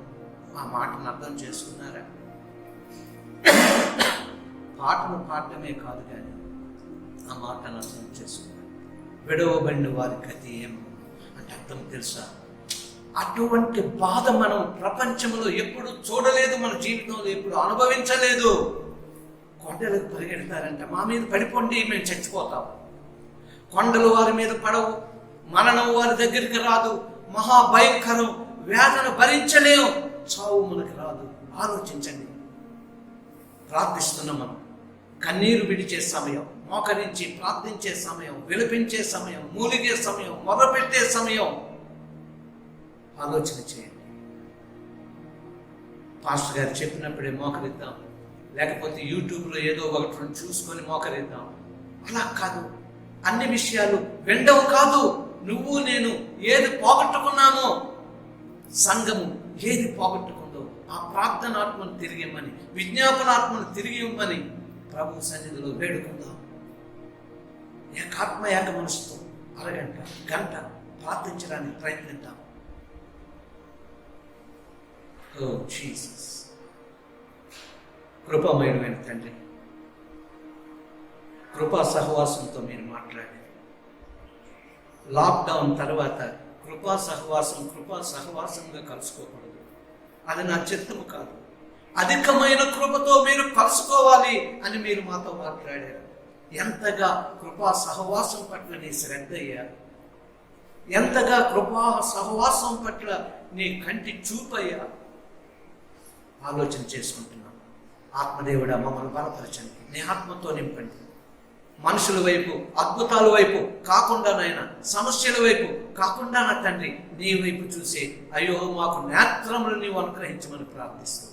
ఆ మాటను అర్థం చేసుకున్నారా? పాటను పాడటమే కాదు, కానీ ఆ మాటను అర్థం చేసుకున్నారు. విడవబడిన వారి గతి ఏమో అంటే అర్థం తెలుసా? అటువంటి బాధ మనం ప్రపంచంలో ఎప్పుడు చూడలేదు, మన జీవితంలో ఎప్పుడు అనుభవించలేదు. కొండలకు పరిగెడతారంట, మా మీద పడిపోండి మేము చచ్చిపోతాం. కొండలు వారి మీద పడవు, మరణం వారి దగ్గరికి రాదు, మహాభయంకరం, వేదన భరించలేం, చావు మనకు రాదు. ఆలోచించండి. ప్రార్థిస్తున్నాం మనం, కన్నీరు విడిచే సమయం, మోకరించి ప్రార్థించే సమయం, విలపించే సమయం, మూలిగే సమయం, మొదలుపెట్టే సమయం. ఆలోచన చేయండి. పాస్టర్ గారు చెప్పినప్పుడే మోకరిద్దాం, లేకపోతే యూట్యూబ్లో ఏదో ఒకటి చూసుకొని మోకరిద్దాం. అలా కాదు. అన్ని విషయాలు వెండవు కాదు. నువ్వు నేను ఏది పోగొట్టుకున్నామో, సంఘము ఏది పోగొట్టుకుందో ఆ ప్రార్థనాత్మను తిరిగి ఇవ్వమని, విజ్ఞాపనాత్మను తిరిగి ఇవ్వమని ప్రభు సన్నిధిలో వేడుకుందాం. ఏకాత్మ ఏక మనసుతో అరగంట గంట ప్రార్థించడానికి ప్రయత్నిద్దాం. ఓ జీసస్, కృపామయుడైన తండ్రి, కృపా సహవాసంతో మీరు మాట్లాడారు. లాక్డౌన్ తర్వాత కృపా సహవాసంగా కలుసుకోకూడదు. అది నా చిత్తము కాదు. అధికమైన కృపతో మీరు కలుసుకోవాలి అని మీరు మాతో మాట్లాడారు. ఎంతగా కృపా సహవాసం పట్ల నీ శ్రద్ధ అయ్యా, ఎంతగా కృపా సహవాసం పట్ల నీ కంటి చూపయ్యా. ఆలోచన చేసుకుంటున్నాం. ఆత్మదేవుడా మమ్మల్ని బలపరచండి, నీ ఆత్మతో నింపండి. మనుషుల వైపు, అద్భుతాల వైపు కాకుండా, నాయన సమస్యల వైపు కాకుండా, నా తండ్రి నీ వైపు చూసే అయ్యో మాకు నేత్రములు నీవు అనుగ్రహించమని ప్రార్థిస్తాం.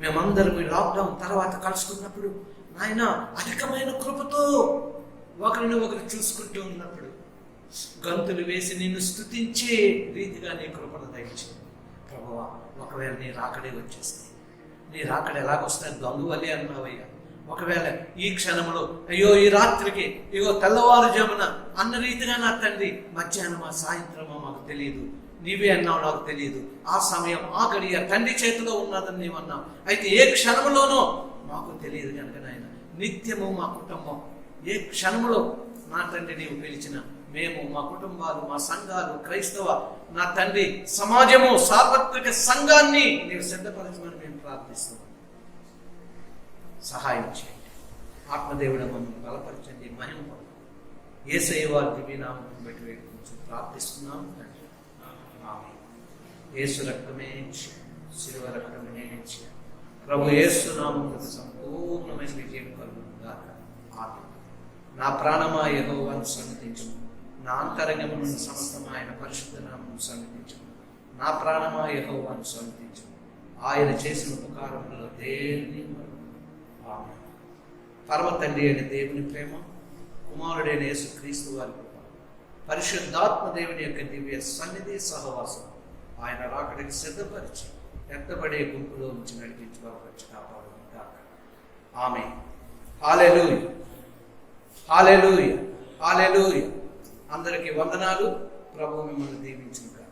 మేమందరం ఈ లాక్డౌన్ తర్వాత కలుసుకున్నప్పుడు నాయన అధికమైన కృపతో ఒకరిని ఒకరు చూసుకుంటూ ఉన్నప్పుడు గంతులు వేసి నిన్ను స్తుతించే రీతిగా నీ కృపను దయచేయి ప్రభువా. ఒకవేళ నీ రాకడే వచ్చేస్తే, నీ రాకడ ఎలాగొస్తుంది? దొంగవలే అన్నావయ్యా. ఒకవేళ ఈ క్షణంలో అయ్యో ఈ రాత్రికి, ఇగో తెల్లవారుజామున అన్న రీతిగా నా తండ్రి మధ్యాహ్నమా సాయంత్రమా మాకు తెలియదు, నీవే అన్నావు నాకు తెలియదు. ఆ సమయం ఆ గడియ తండ్రి చేతిలో ఉన్నదని నీవన్నావు. అయితే ఏ క్షణంలోనో మాకు తెలియదు కనుక నాయన నిత్యము మా కుటుంబం ఏ క్షణంలో నా తండ్రి నీవు పిలిచిన మేము, మా కుటుంబాలు, మా సంఘాలు, క్రైస్తవ నా తండ్రి సమాజము, సార్వత్రిక సంఘాన్ని నీవు సిద్ధపరచమని మేము ప్రార్థిస్తున్నాం. సహాయం చేయండి. ఆత్మదేవుడు మమ్మల్ని బలపరచండి, మహిమ పొందండి. యేసయ్య వారి దివ్యనామం బట్టి వేడుకొంచు ప్రార్థిస్తున్నాం తండ్రి. ఆమేన్. యేసు రక్తమే శిలువ రక్తమే ప్రభు యేసు నామమున సంపూర్ణమైన విజయం కలుగును గాక. ఆమేన్. నా ప్రాణమా యెహోవాను సన్నిధించుము, నా అంతరంగమున సమస్తమైన పరిశుద్ధ నామమును సన్నిధించుము. నా ప్రాణమా యెహోవాను సన్నిధించు, ఆయన చేసిన ఉపకారములలో దేన్ని ఆమె. పరమ తండ్రి అయిన దేవుని ప్రేమ, కుమారుడైన యేసుక్రీస్తు వారి కృప, పరిశుద్ధాత్మ దేవుని యొక్క దివ్య సన్నిధి సహవాసం ఆయన రాకడికి సిద్ధపరిచి ఎత్తబడే గుంపులో నుంచి నడిపించుకోవచ్చు కాపాడును కాక. ఆమె. హల్లెలూయా, హల్లెలూయా, హల్లెలూయా. అందరికీ వందనాలు. ప్రభువు మిమ్మల్ని దీవించును.